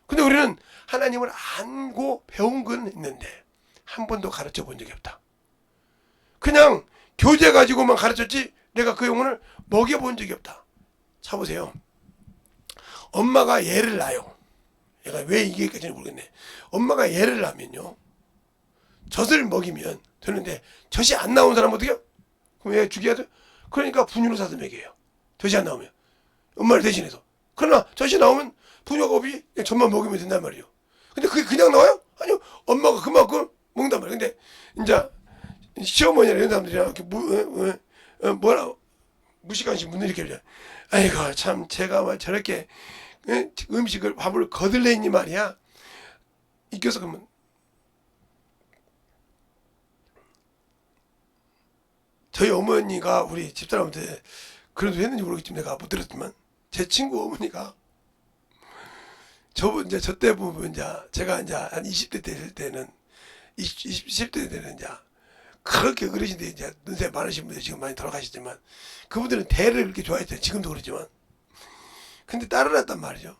근데 우리는 하나님을 알고 배운 건 있는데 한 번도 가르쳐 본 적이 없다. 그냥 교재 가지고만 가르쳤지 내가 그 영혼을 먹여본 적이 없다. 자 보세요. 엄마가 애를 낳아요. 얘가 왜 이게 있는지 모르겠네. 엄마가 애를 낳으면요. 젖을 먹이면 되는데 젖이 안 나온 사람 어떻게 해요? 그럼 얘 죽여야 돼? 그러니까 분유를 사서 먹여요. 젖이 안 나오면. 엄마를 대신해서. 그러나 젖이 나오면 분유가 없이 젖만 먹이면 된단 말이에요. 근데 그게 그냥 나와요? 아니요. 엄마가 그만큼 먹는단 말이에요. 근데 이제 시어머니나 이런 사람들이랑 이렇게 뭐라 무시간식 문 이렇게 하잖아요. 아이고 참 제가 막 저렇게 음식을 밥을 거들레니 말이야. 이겨서 그러면 저희 어머니가 우리 집사람한테 그래도 했는지 모르겠지만 내가 못 들었지만 제 친구 어머니가 이제 저 때 보면 이제 제가 이제 한 20대 될 때는 20대 때는 이제 그렇게 어르신들이 이제 연세 많으신 분들이 지금 많이 돌아가시지만 그분들은 대를 그렇게 좋아했어요. 지금도 그렇지만. 근데 딸을 낳았단 말이죠.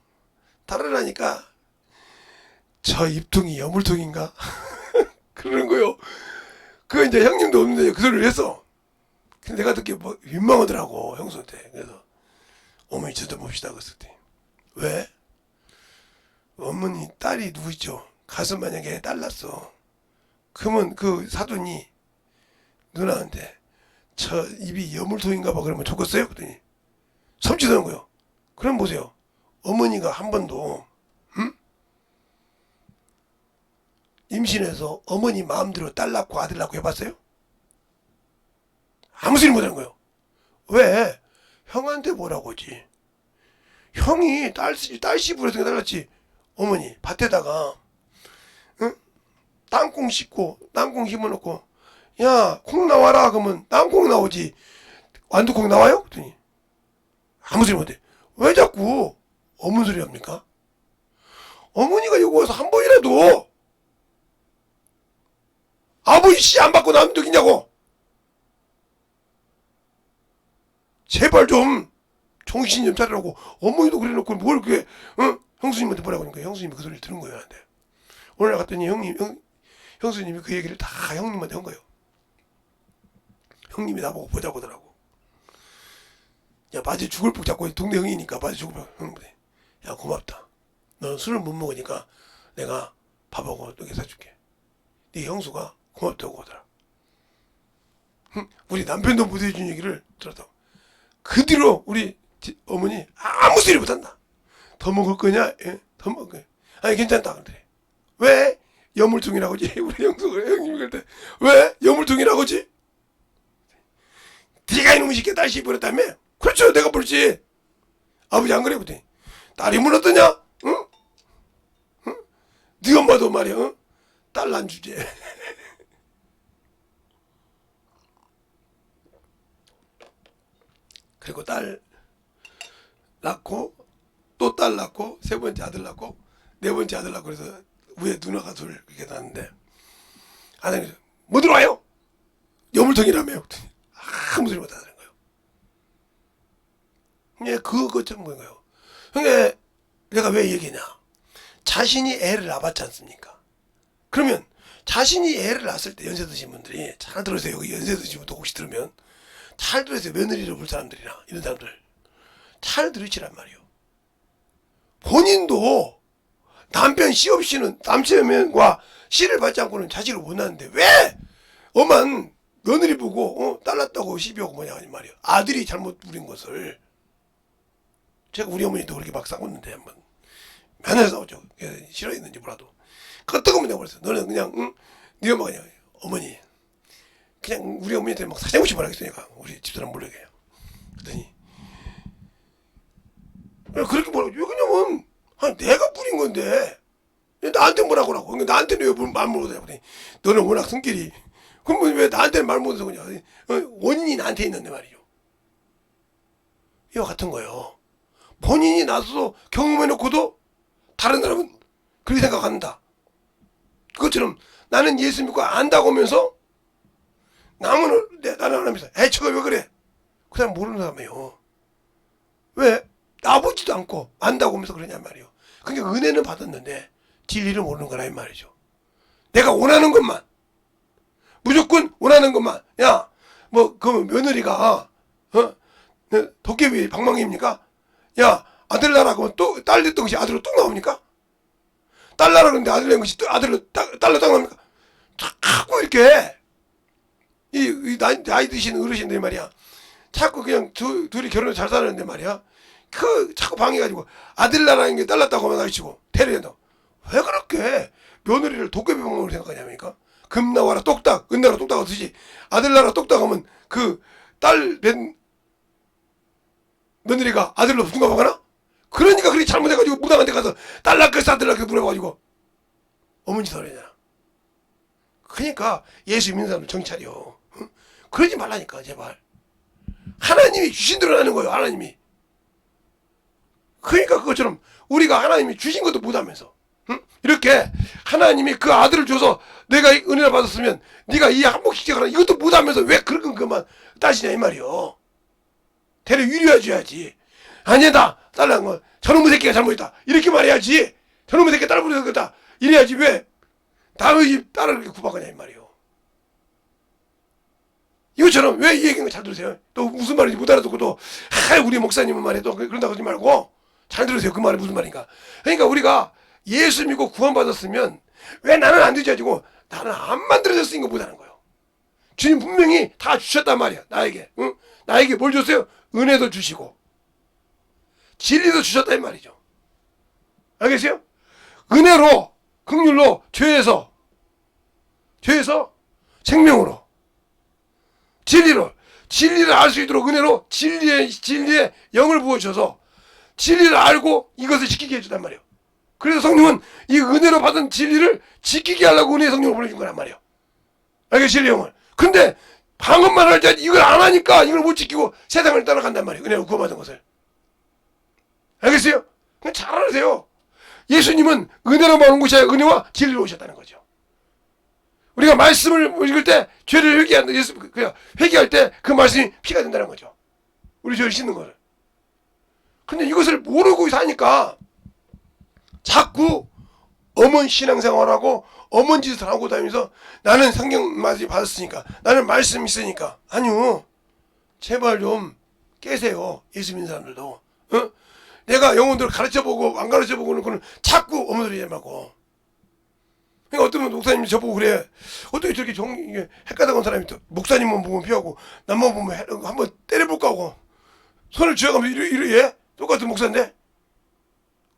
딸을 낳으니까 저 입둥이 여물통인가? 그러는 거요. 그 이제 형님도 없는데 그 소리를 했어. 근데 내가 듣기에 뭐 민망하더라고 형수한테. 그래서 어머니 저 좀 봅시다 그랬을 때 왜? 어머니 딸이 누구 있죠? 가슴 만약에 딸 낳았어. 그러면 그 사돈이 누나한테 저 입이 여물통인가 봐 그러면 좋겠어요? 그랬더니 섬치더는 거요. 그럼 보세요. 어머니가 한 번도 임신해서 어머니 마음대로 딸 낳고 아들 낳고 해봤어요? 아무 소리 못하는 거예요. 왜? 형한테 뭐라고 하지? 형이 딸 씨부에서 딸 낳지. 어머니 밭에다가 땅콩 씻고 땅콩 심어놓고 야 콩 나와라 그러면 땅콩 나오지 완두콩 나와요? 그랬더니 아무 소리 못해. 왜 자꾸 어문 소리 합니까? 어머니가 여기 와서 한 번이라도 아버지 씨 안 받고 남득이냐고 제발 좀 정신 좀 차리라고. 어머니도 그래놓고 뭘 그게 형수님한테 뭐라고 하니까 형수님이 그 소리를 들은 거예요. 나한테. 오늘 날 갔더니 형수님이 그 얘기를 다 형님한테 한 거예요. 형님이 나보고 보자고 하더라고. 야 바지 죽을 복 잡고 동네 형이니까 바지 죽을 복 형님한테 야 고맙다. 넌 술을 못 먹으니까 내가 밥하고 몇 개 사줄게. 네 형수가 고맙다고 하더라. 우리 남편도 못 해준 얘기를 들었다고. 그 뒤로 우리 어머니 아무 소리 못한다. 더 먹을 거냐? 예? 더 먹을 거야. 아니 괜찮다. 그래. 왜? 여물통이라고지? 우리 형님이 그럴 때 왜? 여물통이라고지? 네가 이놈의 새끼 딸 씹어렸다며? 그렇죠. 내가 부르지. 아버지 안 그래? 그랬더니 딸이 물었더냐? 응? 응? 네 엄마도 말이야. 응? 딸 난 주제. 그리고 딸 낳고 또 딸 낳고 세 번째 아들 낳고 네 번째 아들 낳고 그래서 위에 누나가 둘 이렇게 낳는데 아들이 뭐 들어와요? 여물통이라며. 아무 소리 못하는 거예요. 예, 그거 좀 뭐예요? 그러니까 내가 왜 얘기냐? 자신이 애를 낳았지 않습니까? 그러면 자신이 애를 낳았을 때 연세 드신 분들이 잘 들으세요. 여기 연세 드신 분도 혹시 들으면 잘 들으세요. 며느리를 볼 사람들이나 이런 사람들 잘 들으시란 말이에요. 본인도 남편 씨 없이는 남편과 씨를 받지 않고는 자식을 못 낳는데 왜 엄한 며느리 보고 딸 낳았다고 시비하고 뭐냐 하니 말이에요. 아들이 잘못 부린 것을 제가 우리 어머니도 그렇게 막 싸웠는데 한번 맨날 싸우죠. 싫어했는지 몰라도 끄떡하면 내가 그랬어. 너는 그냥 네 엄마가 그냥 어머니 그냥 우리 어머니한테 막 사정없이 말하겠어. 내가 우리 집사람 몰래게 그랬더니 그렇게 뭐라고 왜 그냐면 아니 내가 뿌린 건데 나한테 뭐라고 하라고. 그러니까 나한테는 왜 말 못하냐고. 그랬더니 너는 워낙 성격이 그럼 왜 나한테는 말 못해서 그냐. 원인이 나한테 있는데 말이죠. 이와 같은 거예요. 본인이 나서서 경험해놓고도 다른 사람은 그렇게 생각한다. 그것처럼 나는 예수 믿고 안다고 하면서 나는 안 하면서 저거 왜 그래? 그 사람 모르는 사람이에요. 왜? 나보지도 않고 안다고 하면서 그러냔 말이에요. 그러니까 은혜는 받았는데 진리를 모르는 거라 이 말이죠. 내가 원하는 것만 무조건 원하는 것만 야 뭐 그 며느리가 도깨비 방망이입니까? 야 아들 낳으라 그러면 또 딸 됐던 것이 아들로 또 나옵니까? 딸 낳으라 그러는데 아들 낸 것이 또 아들로 딸로 딱 나옵니까? 자꾸 이렇게 이 나이 드신 어르신들이 말이야 자꾸 그냥 둘이 결혼을 잘 사는데 말이야 자꾸 방해가지고 아들 낳으라는 게 딸 낳았다고 하면 나이치고 대를 한다고. 왜 그렇게 며느리를 도깨비 방망이로 생각하냐니까? 금 나와라 똑딱 은 나와라 똑딱 하듯이 아들 낳아라 똑딱 하면 그 딸 된 며느리가 아들로 둔갑하거나? 그러니까 그렇게 잘못해가지고 무당한테 가서 딸 낳겠어 아들 낳겠어 물어봐가지고 어머니 소리잖아. 그러니까 예수 믿는 사람들 정신 차려. 응? 그러지 말라니까 제발. 하나님이 주신 대로 하는 거예요. 하나님이. 그러니까 그것처럼 우리가 하나님이 주신 것도 못하면서, 응? 이렇게 하나님이 그 아들을 줘서 내가 은혜를 받았으면 네가 이 한복식적으로 이것도 못하면서 왜 그런 것만 따지냐 이 말이요. 대려 유리해 줘야지. 아니야 나 딸랑 거 저놈의 새끼가 잘못했다 이렇게 말해야지. 저놈의 새끼가 딸을 부르겠다 이래야지. 왜 남의 딸을 그렇게 구박하냐 이 말이요. 이것처럼 왜 이 얘기는 잘 들으세요. 또 무슨 말인지 못 알아듣고 또 우리 목사님은 말해도 그런다고 하지 말고 잘 들으세요. 그 말이 무슨 말인가. 그러니까 우리가 예수 믿고 구원받았으면 왜 나는 안 되지 가지고 나는 안 만들어졌으니까 못하는 거예요. 주님 분명히 다 주셨단 말이야. 나에게. 응? 나에게 뭘 줬어요? 은혜도 주시고 진리도 주셨다 이 말이죠. 알겠어요? 은혜로 긍휼로 죄에서 생명으로 진리를 알 수 있도록 은혜로 진리의 영을 부어주셔서 진리를 알고 이것을 지키게 해준단 말이에요. 그래서 성령은 이 은혜로 받은 진리를 지키게 하려고 은혜의 성령을 보내준 거란 말이에요. 알겠어요? 진리의 영을. 근데 방언만 할 때 이걸 안 하니까 이걸 못 지키고 세상을 따라간단 말이에요. 은혜로 구원받은 것을. 알겠어요? 그냥 잘 알으세요. 예수님은 은혜로만 온 것이 아니라 은혜와 진리로 오셨다는 거죠. 우리가 말씀을 읽을 때 죄를 회개할 때 그 말씀이 피가 된다는 거죠. 우리 죄를 씻는 거를. 근데 이것을 모르고 사니까 자꾸 엄한 신앙생활하고 엄한 짓을 하고 다니면서 나는 성경 말씀 받았으니까 나는 말씀 있으니까. 아니요. 제발 좀 깨세요. 예수 믿는 사람들도. 어? 내가 영혼들을 가르쳐보고 안 가르쳐보고는 그는 자꾸 엄한 소리 하지 말고. 그러니까 어떤 목사님이 저보고 그래. 어떻게 저렇게 헷가닥한 사람이 목사님만 보면 피하고 남만 보면 한번 때려볼까 하고 손을 쥐어가면서 이래 똑같은 목사인데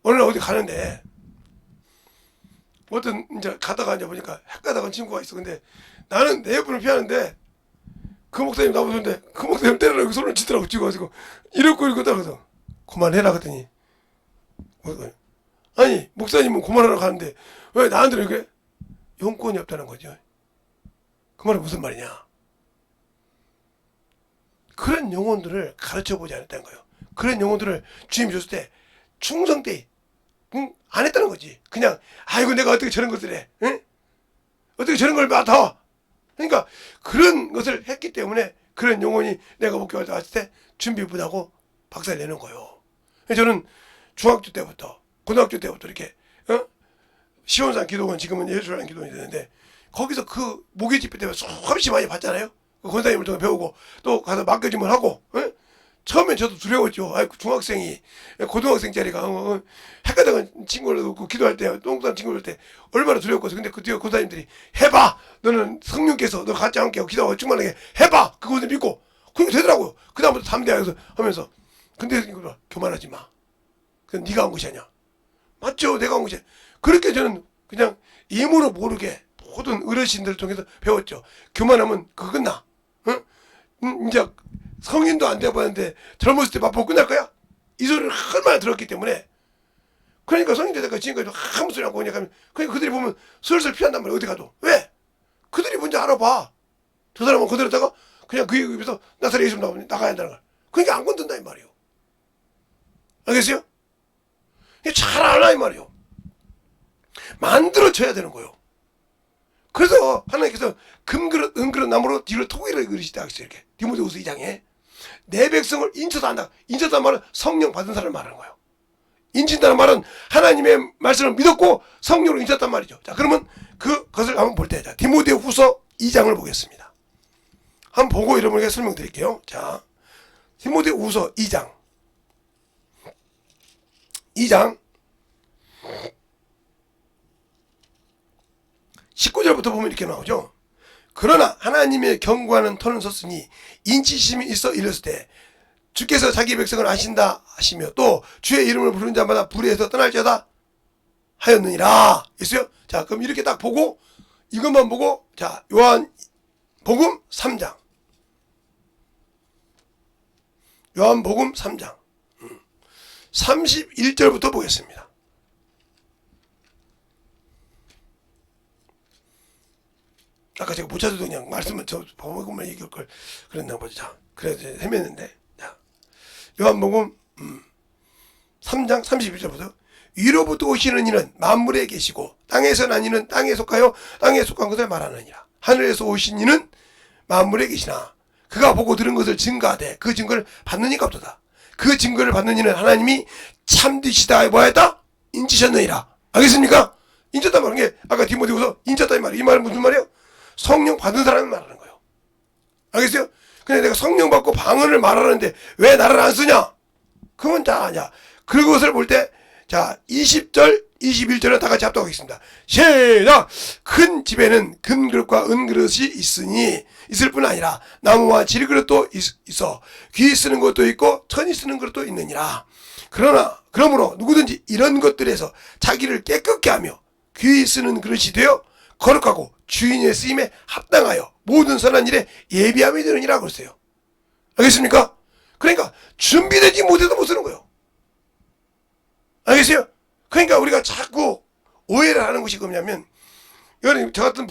어느 날 어디 가는데 어떤 이제 가다가 이제 보니까 헷가닥한 친구가 있어. 근데 나는 내 옆으로 피하는데 그 목사님 나보는데 그 목사님 때리라고 손을 치더라고. 쥐어가지고 이러고 그래서 그만해라 그랬더니 아니 목사님은 그만하라고 하는데 왜 나한테 이렇게 용건이 없다는 거죠. 그 말은 무슨 말이냐. 그런 영혼들을 가르쳐보지 않았다는 거예요. 그런 영혼들을 주님 줬을 때 충성되이 안 했다는 거지. 그냥 아이고 내가 어떻게 저런 것을 해. 응? 어떻게 저런 걸 맡아. 그러니까 그런 것을 했기 때문에 그런 영혼이 내가 목회할 왔을 때 준비 못하고 박살 내는 거예요. 저는 중학교 때부터 고등학교 때부터 이렇게 시온산 기도원 지금은 예수라는 기도원이 되는데 거기서 그 모기 집회 때문에 수없이 많이 봤잖아요. 그 권사님을 통해 배우고 또 가서 맡겨주면 하고. 처음엔 저도 두려웠죠. 중학생이 고등학생짜리가 헷갈리는 친구를 기도할 때 똥싼 친구를 할 때 얼마나 두려웠겠어. 근데 그 뒤에 권사님들이 해봐. 너는 성령께서 너 같이 함께 하고 기도하고 충만하게 해봐. 그것을 믿고 그게 되더라고요. 그 다음부터 담대하게 하면서 근데 교만하지 마. 그건 네가 한 것이 아니야. 맞죠? 내가 한 것이 아니야. 그렇게 저는 그냥 임으로 모르게 모든 어르신들을 통해서 배웠죠. 교만하면 그거 끝나. 응? 이제 성인도 안 돼봤는데 젊었을 때 맛보고 끝날 거야? 이 소리를 얼마나 들었기 때문에. 그러니까 성인 되다가 지금까지 아무 소리 안 하고 그냥 그러니까 그들이 보면 슬슬 피한단 말이야. 어디 가도. 왜? 그들이 먼저 알아봐. 저 사람은 그대로다가 그냥 그 입에서 나사렛 예수 나가야 한다는 거야. 그러니까 안 건든다 이 말이요. 알겠어요? 잘 알아 이 말이요. 만들어줘야 되는 거예요. 그래서 하나님께서 금그릇 은그릇 나무로 뒤로 토기를 그리시다 했어요. 이렇게 디모데후서 2장에 내 백성을 인쳐서 한다. 인쳤다는 말은 성령 받은 사람을 말하는 거예요. 인친다는 말은 하나님의 말씀을 믿었고 성령으로 인쳤단 말이죠. 자, 그러면 그것을 한번 볼 때, 자, 디모데후서 2장을 보겠습니다. 한번 보고 여러분에게 설명드릴게요. 자, 디모데후서 2장 19절부터 보면 이렇게 나오죠. 그러나 하나님의 경고하는 터는 섰으니 인치심이 있어 이랬을 때 주께서 자기 백성을 아신다 하시며 또 주의 이름을 부르는 자마다 불의에서 떠날지어다 하였느니라. 있어요? 자, 그럼 이렇게 딱 보고 이것만 보고 자, 요한복음 3장 31절부터 보겠습니다. 아까 제가 못 찾아도 그냥 말씀은 저 보고만 얘기할 걸 그랬나 보죠. 자, 그래서 헤맸는데. 자, 요한복음 3장 31절 보세요. 위로부터 오시는 이는 만물에 계시고 땅에서 난 이는 땅에 속하여 땅에 속한 것을 말하느니라. 하늘에서 오신 이는 만물에 계시나 그가 보고 들은 것을 증거하되 그 증거를 받는 이가 없도다. 그 증거를 받는 이는 하나님이 참되시다 뭐하였다? 인지셨느니라. 알겠습니까? 인졌단 말은 게 아까 디모데후서 인졌다 이 말이에요. 이 말은 무슨 말이에요? 성령 받은 사람을 말하는 거예요. 알겠어요? 근데 내가 성령 받고 방언을 말하는데 왜 나를 안 쓰냐? 그건 다 아냐. 그것을 볼 때 자 20절 21절을 다 같이 합독하겠습니다. 시작! 큰 집에는 금그릇과 은그릇이 있을 뿐 아니라 나무와 질그릇도 있어 귀 쓰는 것도 있고 천이 쓰는 것도 있느니라. 그러므로 누구든지 이런 것들에서 자기를 깨끗게 하며 귀 쓰는 그릇이 되어 거룩하고 주인의 쓰임에 합당하여 모든 선한 일에 예비함이 되느니라 그랬어요. 알겠습니까? 그러니까 준비되지 못해도 못 쓰는 거예요. 알겠어요? 그러니까 우리가 자꾸 오해를 하는 것이 뭐냐면, 이거는 저 같은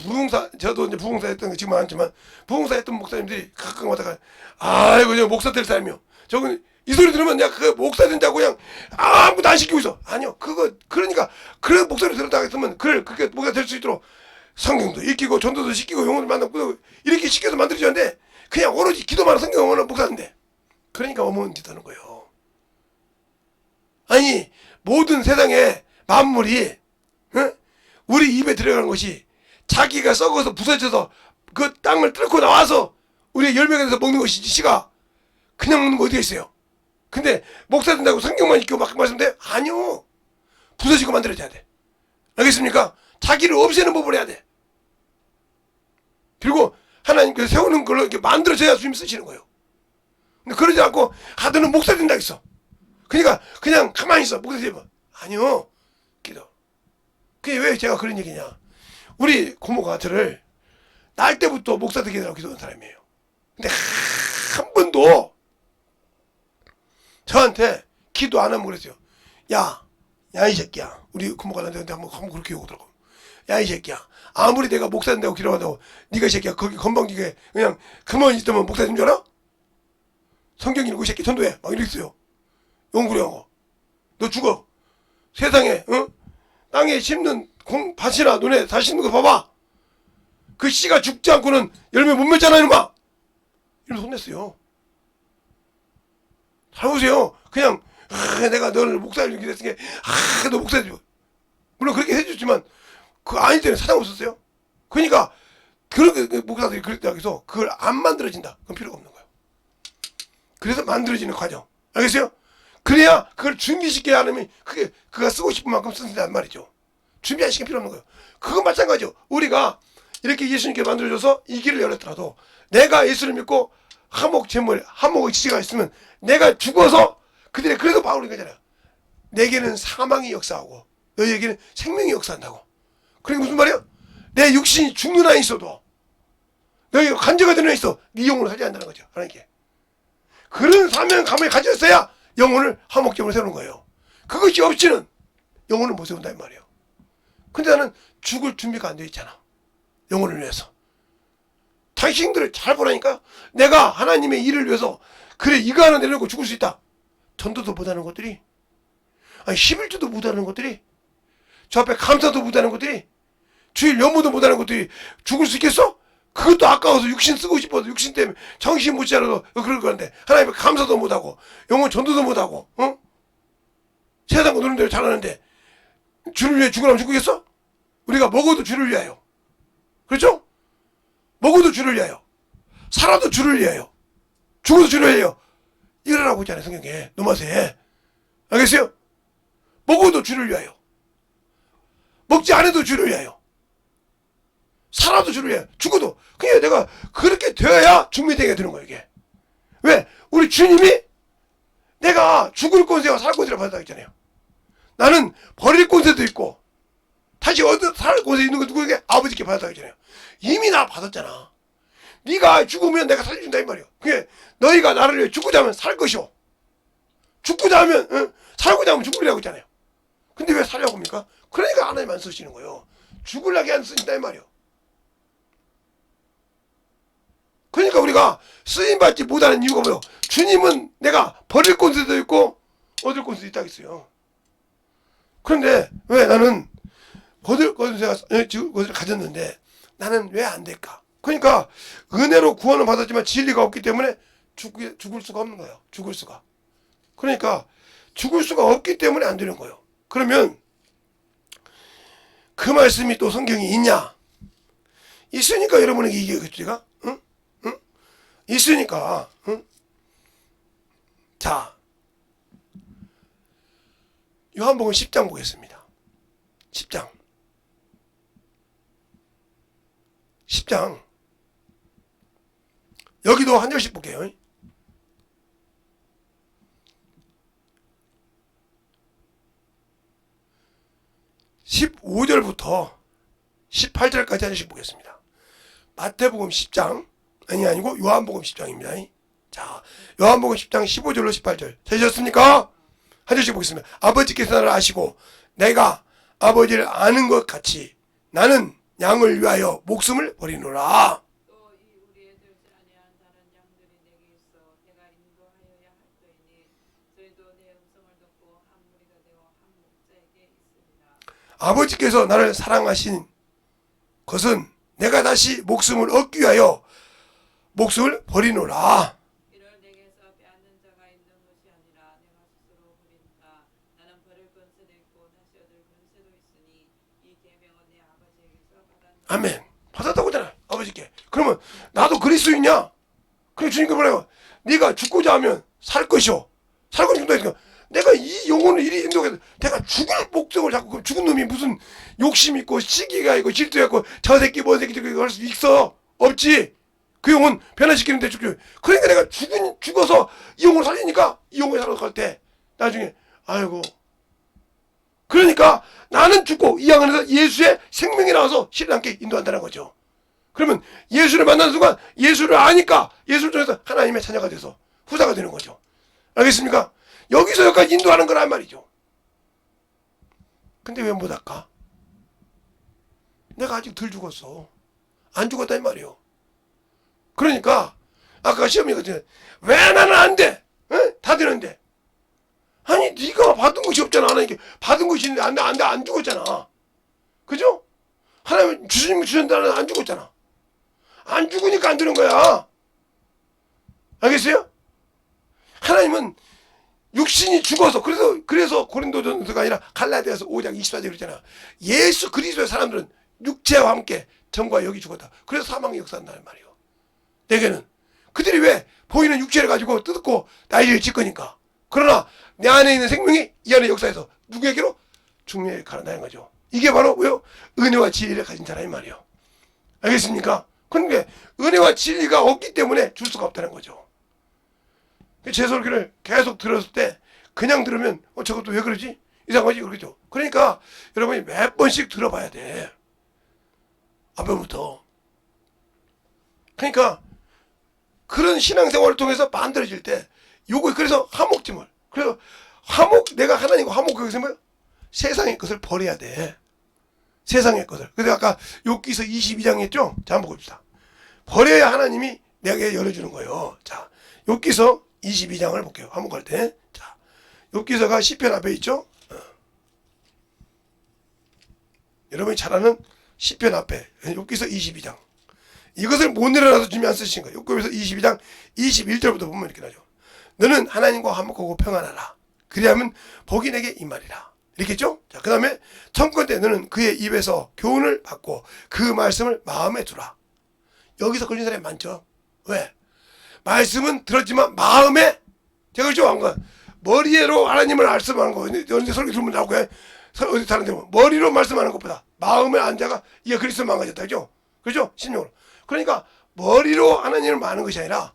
저도 이제 부흥사 했던 거 지금은 안 하지만, 부흥사 했던 목사님들이 가끔 왔다가, 아이고, 저 목사 될 사람이요. 저건, 이 소리 들으면, 야, 그 목사 된다고 그냥 아무것도 안 시키고 있어. 아니요. 그러니까, 그런 목소리 들었다가 했으면, 그렇게 목사 될 수 있도록 성경도 읽히고, 전도도 시키고, 영혼을 만나고, 이렇게 시켜서 만들어주는데, 그냥 오로지 기도만 성경 영혼을 목사인데. 그러니까 어머니 짓하는 거예요. 아니, 모든 세상의 만물이 우리 입에 들어가는 것이 자기가 썩어서 부서져서 그 땅을 뚫고 나와서 우리의 열매가 돼서 먹는 것이지 씨가 그냥 먹는 거 어디에 있어요? 근데 목사 된다고 성경만 읽고 막 말씀돼? 아니요. 부서지고 만들어져야 돼. 알겠습니까? 자기를 없애는 법을 해야 돼. 그리고 하나님께서 세우는 걸로 이렇게 만들어져야 주님 쓰시는 거예요. 근데 그러지 않고 너는 목사 된다 했어. 그러니까 그냥 가만히 있어. 목사 되면 아니요. 기도. 그게 왜 제가 그런 얘기냐? 우리 고모가 저를 날 때부터 목사 되게 되라고 기도하는 사람이에요. 근데 한 번도 저한테 기도 안 하면 그랬어요. 야 이 새끼야. 우리 고모가 나한테 한번 그렇게 욕하더라고. 야 이 새끼야. 아무리 내가 목사 된다고 기도한다고 네가 이 새끼야 거기 건방지게 그냥 가만히 있으면 목사 된 줄 알아? 성경 읽고 이 새끼 전도해. 막 이랬어요. 용구령하고 너 죽어. 세상에 땅에 심는 밭이나 눈에 다 심는 거 봐봐. 그 씨가 죽지 않고는 열매 못 맺잖아 이놈아. 이러면서 혼냈어요. 잘 보세요. 그냥 내가 너를 목사를 이렇게 됐으니까 너 목사 해줘. 물론 그렇게 해줬지만 그 아닐 때는 사장 없었어요. 그러니까 그렇게 목사들이 그랬다고 해서 그걸 안 만들어진다. 그건 필요가 없는 거예요. 그래서 만들어지는 과정. 알겠어요? 그래야 그걸 준비시켜야 하면 그가 쓰고 싶은 만큼 쓴다는 말이죠. 준비 안 시키면 필요 없는 거예요. 그건 마찬가지죠. 우리가 이렇게 예수님께 만들어줘서 이 길을 열었더라도 내가 예수를 믿고 한목의 지지가 있으면 내가 죽어서 그들의 그래도 바울이 그러잖아요. 내게는 사망이 역사하고 너희에게는 생명이 역사한다고. 그게 무슨 말이에요? 내 육신이 죽는 한이 있어도 너희가 간제가 되는 한이 있어 네 영혼을 살려야 한다는 거죠. 하나님께. 그런 사명감을 가졌어야 영혼을 화목제물로 세우는 거예요. 그것이 없이는 영혼을 못 세운다 이 말이에요. 근데 나는 죽을 준비가 안 돼 있잖아. 영혼을 위해서. 당신들을 잘 보라니까. 내가 하나님의 일을 위해서 그래 이거 하나 내려놓고 죽을 수 있다. 전도도 못하는 것들이 11주도 못하는 것들이 저 앞에 감사도 못하는 것들이 주일 연무도 못하는 것들이 죽을 수 있겠어? 그것도 아까워서 육신 쓰고 싶어서 육신 때문에 정신 못 차려서 그럴 건데 하나님 감사도 못하고 영혼 전도도 못하고 세상과 노는 대로 잘하는데 주를 위해 죽으라면 죽겠어? 우리가 먹어도 주를 위하여 그렇죠? 먹어도 주를 위하여 살아도 주를 위하여 죽어도 주를 위하여 이러라고 있잖아요 성경에 노마세에. 알겠어요? 먹어도 주를 위하여 먹지 않아도 주를 위하여 살아도 주를 위하여 죽어도 그냥 내가 그렇게 되어야 준비되게 되는 거예요 이게. 왜? 우리 주님이 내가 죽을 권세와 살 권세를 받았다고 했잖아요. 나는 버릴 권세도 있고 다시 살 권세 있는 거 누구에게? 아버지께 받았다고 했잖아요. 이미 나 받았잖아. 네가 죽으면 내가 살려준다 이 말이에요. 그게 너희가 나를 위해 죽고자 하면 살 것이오. 죽고자 하면 살고자 하면 죽으려고 했잖아요. 근데 왜 살려고 합니까? 그러니까 하나님 안 쓰시는 거예요. 죽으려고 안 쓰신다 이 말이에요. 그러니까 우리가 쓰임받지 못하는 이유가 뭐예요? 주님은 내가 버릴 권세도 있고 얻을 것도 있다겠어요. 그런데 왜 나는 거둘 것을 가졌는데 나는 왜 안 될까? 그러니까 은혜로 구원을 받았지만 진리가 없기 때문에 죽을 수가 없는 거예요. 죽을 수가. 그러니까 죽을 수가 없기 때문에 안 되는 거예요. 그러면 그 말씀이 또 성경이 있냐? 있으니까 여러분에게 얘기하겠죠, 제가? 응? 응? 있으니까. 응? 자, 요한복음 10장 보겠습니다. 10장. 10장. 여기도 한 절씩 볼게요. 15절부터 18절까지 한 절씩 보겠습니다. 마태복음 10장, 아니고 요한복음 10장입니다. 자, 요한복음 10장 15절로 18절. 찾으셨습니까? 한 절씩 보겠습니다. 아버지께서 나를 아시고 내가 아버지를 아는 것 같이 나는 양을 위하여 목숨을 버리노라. 또 이 우리의 들지 아니한 다른 양들이 내게 있어 내가 인도하여야 할 터이니 저희도 내 음성을 듣고 한 무리가 되어 한 목자에게 있으리라. 아버지께서 나를 사랑하신 것은 내가 다시 목숨을 얻기 위하여 목숨을 버리노라. 이를 내게서 빼앗는 자가 있는 것이 아니라 내가 스스로 버린다. 나는 버릴 권세도 있고 다시 얻을 권세도 있으니 이 계명은 내 아버지에게서 받았노라. 아멘. 받았다고 하잖아요. 아버지께. 그러면 나도 그리스도이냐? 그래 주님께 뭐라고? 네가 죽고자 하면 살 것이오. 살고 죽는다. 내가 이 영혼을 이리 인도해서 내가 죽을 목적을 잡고 그럼 죽은 놈이 무슨 욕심 있고 시기가 있고 질투가 있고 저 새끼 뭐 새끼 할 수 있어? 없지. 그 영혼 변화시키는데 죽죠. 그러니까 내가 죽어서 이 영혼을 살리니까 이 영혼이 살아갈 때 나중에 아이고. 그러니까 나는 죽고 이 안에서 예수의 생명이 나와서 신랑께 인도한다는 거죠. 그러면 예수를 만나는 순간 예수를 아니까 예수를 통해서 하나님의 자녀가 돼서 후사가 되는 거죠. 알겠습니까? 여기서 여기까지 인도하는 거란 말이죠. 근데 왜 못 할까? 내가 아직 덜 죽었어. 안 죽었단 말이요. 그러니까 아까 시험이 그랬잖아요. 왜 나는 안 돼? 에? 다 되는데. 아니 네가 받은 것이 없잖아. 하나님께 받은 것이 있는데 안 죽었잖아. 그죠? 하나님 주신다는 안 죽었잖아. 안 죽으니까 안 되는 거야. 알겠어요? 하나님은 육신이 죽어서 그래서 고린도전서가 아니라 갈라디아서 5장 24절 그랬잖아. 예수 그리스도의 사람들은 육체와 함께 전과 여기 죽었다. 그래서 사망의 역사한다는 말이에요. 내게는 그들이 왜 보이는 육체를 가지고 뜯고 난리를 짓거니까. 그러나 내 안에 있는 생명이 이 안에 역사에서 누구에게로? 중매에 가난다는 거죠. 이게 바로 왜요? 은혜와 진리를 가진 자라는 말이에요. 알겠습니까? 그런데 은혜와 진리가 없기 때문에 줄 수가 없다는 거죠. 제 설교를 계속 들었을 때 그냥 들으면 저것도 왜 그러지? 이상하지? 그러죠. 그러니까 여러분이 몇 번씩 들어봐야 돼. 앞부터. 그러니까 그런 신앙생활을 통해서 만들어질 때 요거 그래서 화목짐을 그래서 내가 하나님과 화목하기 위해서 뭐 세상의 것을 버려야 돼. 세상의 것을. 그래서 아까 욥기서 22장 했죠? 자 한번 봅시다. 버려야 하나님이 내게 열어주는 거예요. 자 욥기서 22장을 볼게요. 한번 갈 때. 자 욥기서가 시편 앞에 있죠? 여러분이 잘 아는 시편 앞에 욥기서 22장. 이것을 못 내려놔서 주님이 안 쓰신 거예요. 욥기서 22장 21절부터 보면 이렇게 나죠. 너는 하나님과 화목하고 평안하라. 그리하면 복이 내게 임하리라. 이렇게 했죠? 자, 그 다음에 청컨대 너는 그의 입에서 교훈을 받고 그 말씀을 마음에 두라. 여기서 걸린 사람이 많죠. 왜? 말씀은 들었지만 마음에 제가 그렇죠? 한 건 머리로 하나님을 말씀하는 거. 언제 설교 들으면 나오고 어디 다른 데 보면 머리로 말씀하는 것보다 마음의 안자가 이게 그리스도 망가졌다. 그죠? 그렇죠? 심령으로. 그러니까 머리로 하나님을 아는 것이 아니라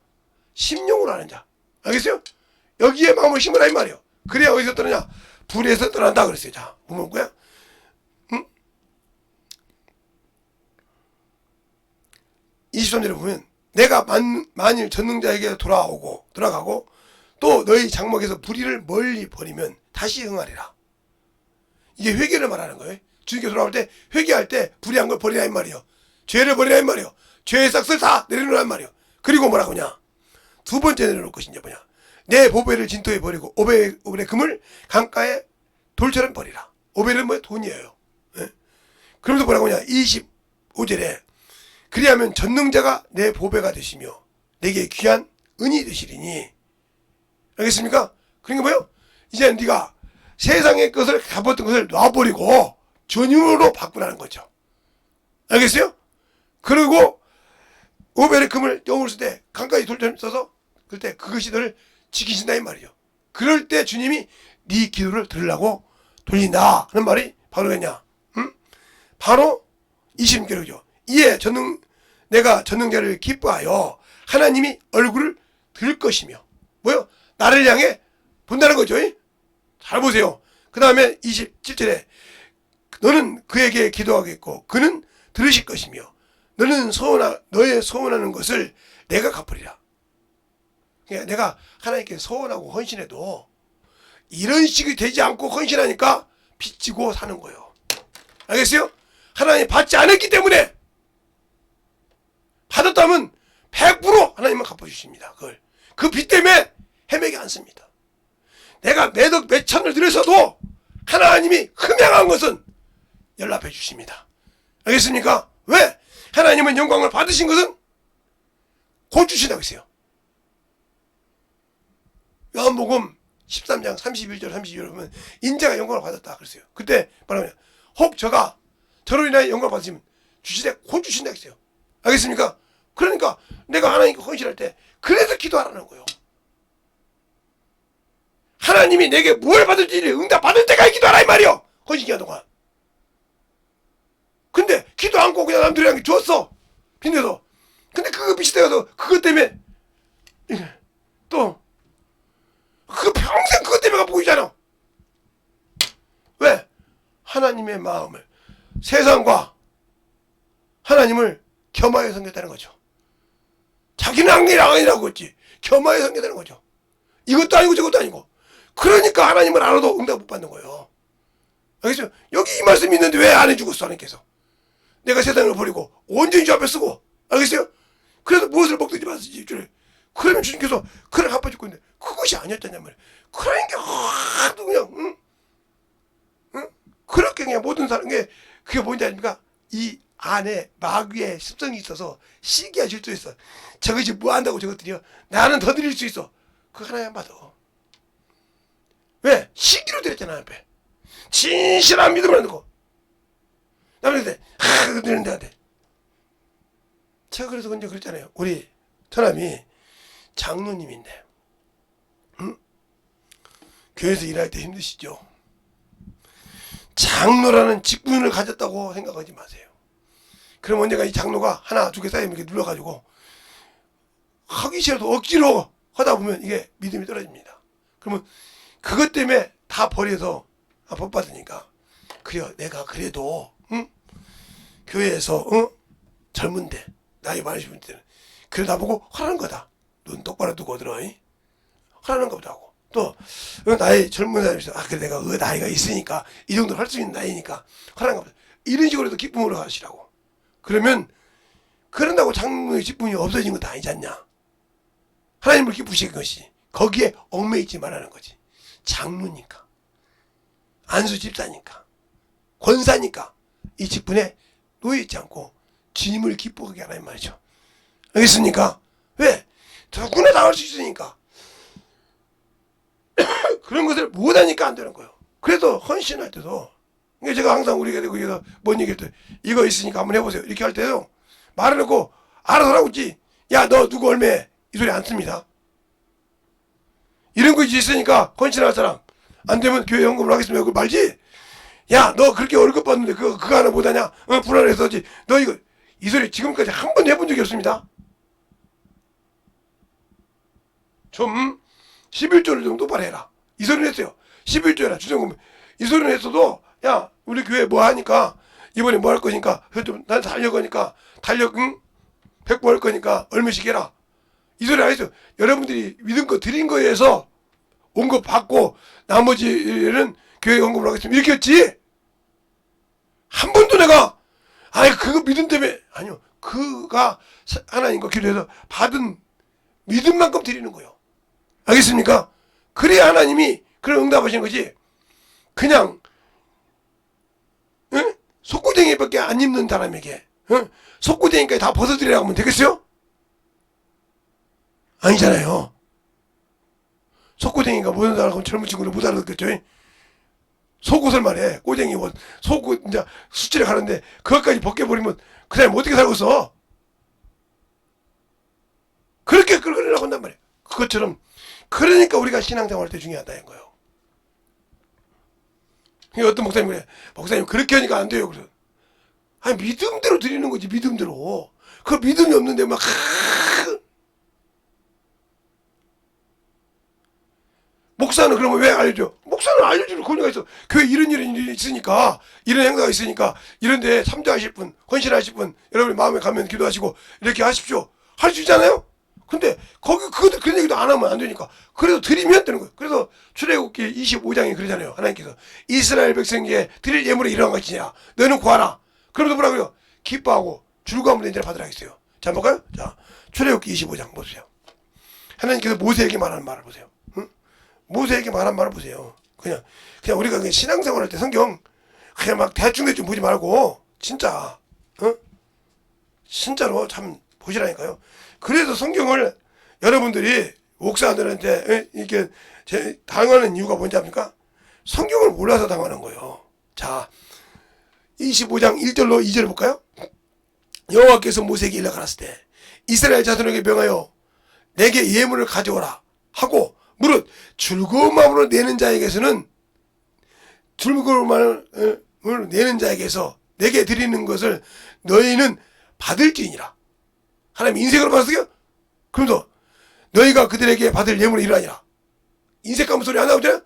심령으로 아는 자. 알겠어요? 여기에 마음을 심으라 이 말이에요. 그래야 어디서 떠나냐? 불에서 떠난다 그랬어요. 자, 보면 뭐야? 응? 23절에 보면 내가 만일 전능자에게 돌아가고 또 너희 장막에서 불의를 멀리 버리면 다시 응하리라. 이게 회개를 말하는 거예요. 주님께 돌아올 때 회개할 때 불의한 걸 버리라 이 말이에요. 죄를 버리라 이 말이에요. 죄의 싹을 다 내려놓으란 말이에요. 그리고 뭐라고 하냐? 두 번째 내려놓을 것이 이제 뭐냐? 내 보배를 진토에 버리고 오벨의 금을 강가에 돌처럼 버리라. 오벨은 뭐 돈이에요. 예? 그러면서 뭐라고 하냐 25절에 그리하면 전능자가 내 보배가 되시며 내게 귀한 은이 되시리니. 알겠습니까? 그러니까 뭐예요? 이제 네가 세상의 것을 가봤던 것을 놔버리고 전유로 바꾸라는 거죠. 알겠어요? 그리고 오벨의 금을 영으로 쓸 때 강가에 돌처럼 써서 그때 그것이 너를 지키신다 이 말이요. 그럴 때 주님이 네 기도를 들으려고 돌린다 하는 말이 바로 뭐냐? 바로 26절이죠. 이에 내가 전능자를 기뻐하여 하나님이 얼굴을 들 것이며 뭐요? 나를 향해 본다는 거죠. 잘 보세요. 그 다음에 27절에 너는 그에게 기도하겠고 그는 들으실 것이며 너의 소원하는 것을 내가 갚으리라. 그러니까 내가 하나님께 소원하고 헌신해도 이런 식이 되지 않고 헌신하니까 빚지고 사는 거예요. 알겠어요? 하나님 받지 않았기 때문에. 받았다면 100% 하나님은 갚아주십니다. 그걸. 그 빚 때문에 헤매지 않습니다. 내가 매덕 몇천을 들여서도 하나님이 흠양한 것은 연락해 주십니다. 알겠습니까? 왜? 하나님은 영광을 받으신 것은 곧 주신다고 했어요. 요한복음 13장 31절 32절 보면 인자가 영광을 받았다 그랬어요. 그때 뭐라냐? 혹 저로 인하여 영광을 받으시면 주시되 곧 주신다 했어요. 알겠습니까? 그러니까 내가 하나님께 헌신할 때 그래서 기도하라는 거예요. 하나님이 내게 뭘 받을지 응답 받을 때까지 기도하라 이 말이요. 헌신기간 동안. 근데 기도 않고 그냥 남들이랑 줬어. 빚내서. 근데 그거 비슷해서 그것 때문에 또 그 평생 그것 때문에 갚고 있잖아. 왜? 하나님의 마음을 세상과 하나님을 겸하여 섬겼다는 거죠. 자기는 아니라고 했지. 겸하여 섬겼다는 거죠. 이것도 아니고 저것도 아니고. 그러니까 하나님을 알아도 응답 못 받는 거예요. 알겠어요? 여기 이 말씀이 있는데 왜 안 해주겠어 하나님께서. 내가 세상을 버리고 온전히 주 앞에 쓰고. 알겠어요? 그래서 무엇을 먹든지 마시지. 그러면 주님께서 그를 갚아주고 있는데 그것이 아니었다는 말이에요. 그러니까 하도 그냥 그렇게 그냥 모든 사람이 그게 뭔지 아닙니까? 이 안에 마귀의 습성이 있어서 시기가 질투 있어. 저것이 뭐 한다고 저것들이요. 나는 더 드릴 수 있어. 그거 하나님 받아. 왜? 시기로 드렸잖아 앞에. 진실한 믿음을 하는 거. 남한테 그거 드리는 데한테. 제가 그래서 먼저 그랬잖아요. 우리 처남이 장로님인데 교회에서 일할 때 힘드시죠? 장로라는 직분을 가졌다고 생각하지 마세요. 그럼 언젠가 이 장로가 하나 두 개 쌓이면 이렇게 눌러가지고 하기 싫어도 억지로 하다 보면 이게 믿음이 떨어집니다. 그러면 그것 때문에 다 버려서 법 받으니까 그래요. 내가 그래도 교회에서 젊은데 나이 많으신 분들은 그래 나보고 하라는 거다. 눈 똑바로 두고 들어. 하라는 거다고. 또 나이 젊은 사람이 그래 내가 그 나이가 있으니까 이 정도 할 수 있는 나이니까 하라는 거다. 이런 식으로도 기쁨으로 하시라고. 그러면 그런다고 장로의 기쁨이 없어진 것도 아니지 않냐. 하나님을 기쁘시는 것이 거기에 얽매이지 말라는 거지. 장로니까 안수 집사니까 권사니까 이 직분에 놓여있지 않고 주님을 기쁘게 하라 이 말이죠. 알겠습니까? 왜? 누구나 다 할 수 있으니까. 그런 것을 못하니까 안 되는 거예요. 그래도 헌신할 때도 그러니까 제가 항상 우리가 거기서 뭔 얘기할 때 이거 있으니까 한번 해보세요 이렇게 할 때도 말을 놓고 알아서 하라고 했지. 야 너 누구 얼마해 이 소리 안 씁니다. 이런 거 있으니까 헌신할 사람 안 되면 교회 헌금을 하겠습니다. 그걸 말지. 야 너 그렇게 월급 받는데 그거 하나 못하냐? 불안해서지. 너 이거 이 소리 지금까지 한 번 해본 적이 없습니다. 좀 11조를 좀 똑바로 해라. 이 소리는 했어요. 11조 해라. 주정금. 이 소리는 했어도 야 우리 교회 뭐 하니까 이번에 뭐 할 거니까 난 달려가니까 달력 100보 할 거니까 얼마씩 해라. 이 소리 안 했어요. 여러분들이 믿은 거 드린 거에서 온 거 받고 나머지는 교회 헌금을 하겠습니다. 이렇게 했지. 한 번도 내가 아니 그거 믿음 때문에 아니요. 그가 하나님과 기도해서 받은 믿음만큼 드리는 거예요. 알겠습니까? 그래야 하나님이 그런 응답하시는 거지. 그냥 속구쟁이밖에 안 입는 사람에게 속구쟁이까지 다 벗어드리라고 하면 되겠어요? 아니잖아요. 속구쟁이가 무슨 사람하고 젊은 친구들 못 알아듣겠죠? 속옷을 말해. 꼬쟁이 옷. 속옷 이제 수치를 가는데 그것까지 벗겨버리면 그 사람이 어떻게 살겠어? 그렇게 끌어내려고 한단 말이에요. 그것처럼 그러니까 우리가 신앙생활 할 때 중요하다는 거예요. 어떤 목사님이 그래. 목사님 그렇게 하니까 안 돼요. 그래서 아니 믿음대로 드리는 거지. 믿음대로. 그 믿음이 없는데 막 목사는 그러면 왜 알려줘? 목사는 알려주는 권위가 있어. 교회 이런 일이 있으니까, 이런 행사가 있으니까, 이런데 참조하실 분, 헌신하실 분, 여러분이 마음에 가면 기도하시고, 이렇게 하십시오. 할 수 있잖아요? 근데, 그것도 그런 얘기도 안 하면 안 되니까. 그래도 드리면 되는 거예요. 그래서, 출애굽기 25장에 그러잖아요. 하나님께서. 이스라엘 백성에게 드릴 예물이 이러한 것이냐. 너는 구하라. 그러면서 뭐라 그래요? 기뻐하고, 즐거움을 낸 자를 받으라 했어요. 자, 볼까요? 자, 출애굽기 25장 보세요. 하나님께서 모세에게 말하는 말을 보세요. 모세에게 말한 말을 보세요. 그냥 우리가 그냥 신앙생활 할 때 성경 그냥 막 대충 보지 말고 진짜 진짜로 참 보시라니까요. 그래서 성경을 여러분들이 목사들한테 이렇게 당하는 이유가 뭔지 압니까? 성경을 몰라서 당하는 거예요. 자, 25장 1절로 2절 볼까요? 여호와께서 모세에게 일러 가라사대 때 이스라엘 자손에게 명하여 내게 예물을 가져오라 하고 무릇 즐거운 마음으로 내는 자에게서는 즐거운 마음으로 내는 자에게서 내게 드리는 것을 너희는 받을지니라. 하나님 인색으로 받았어요? 그러면서 너희가 그들에게 받을 예물을 이러하니라. 인색감 소리 안 나오잖아요?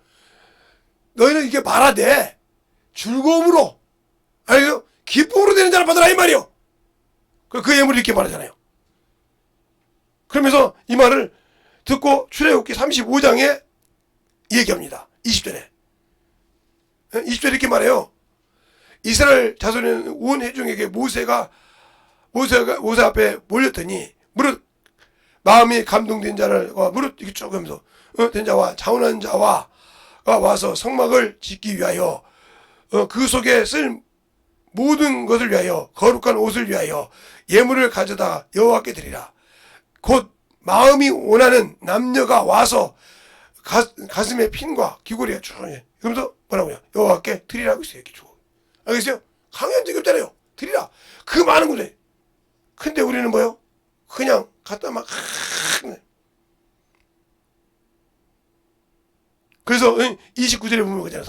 너희는 이렇게 말하되 즐거움으로 알겠어요? 기쁨으로 내는 자를 받으라 이 말이요. 그 예물을 이렇게 말하잖아요. 그러면서 이 말을 듣고 출애굽기 35장에 얘기합니다. 20절에. 20절에 이렇게 말해요. 이스라엘 자손의 온 회중에게 모세 앞에 몰렸더니 무릇 마음이 감동된 자를 무릇 이렇게 쭉 하면서 된 자와 자원한 자와 와서 성막을 짓기 위하여 그 속에 쓸 모든 것을 위하여 거룩한 옷을 위하여 예물을 가져다 여호와께 드리라. 곧 마음이 원하는 남녀가 와서 가슴에 핀과 귀걸이가 쭉 그러면서 뭐라고요? 여호와께 드리라고 있어요. 이렇게 쭉. 알겠어요? 강연 적이 없잖아요. 드리라. 그 많은 거죠. 근데 우리는 뭐요? 그냥 갖다 막 그래서 29절에 보면 그잖아요.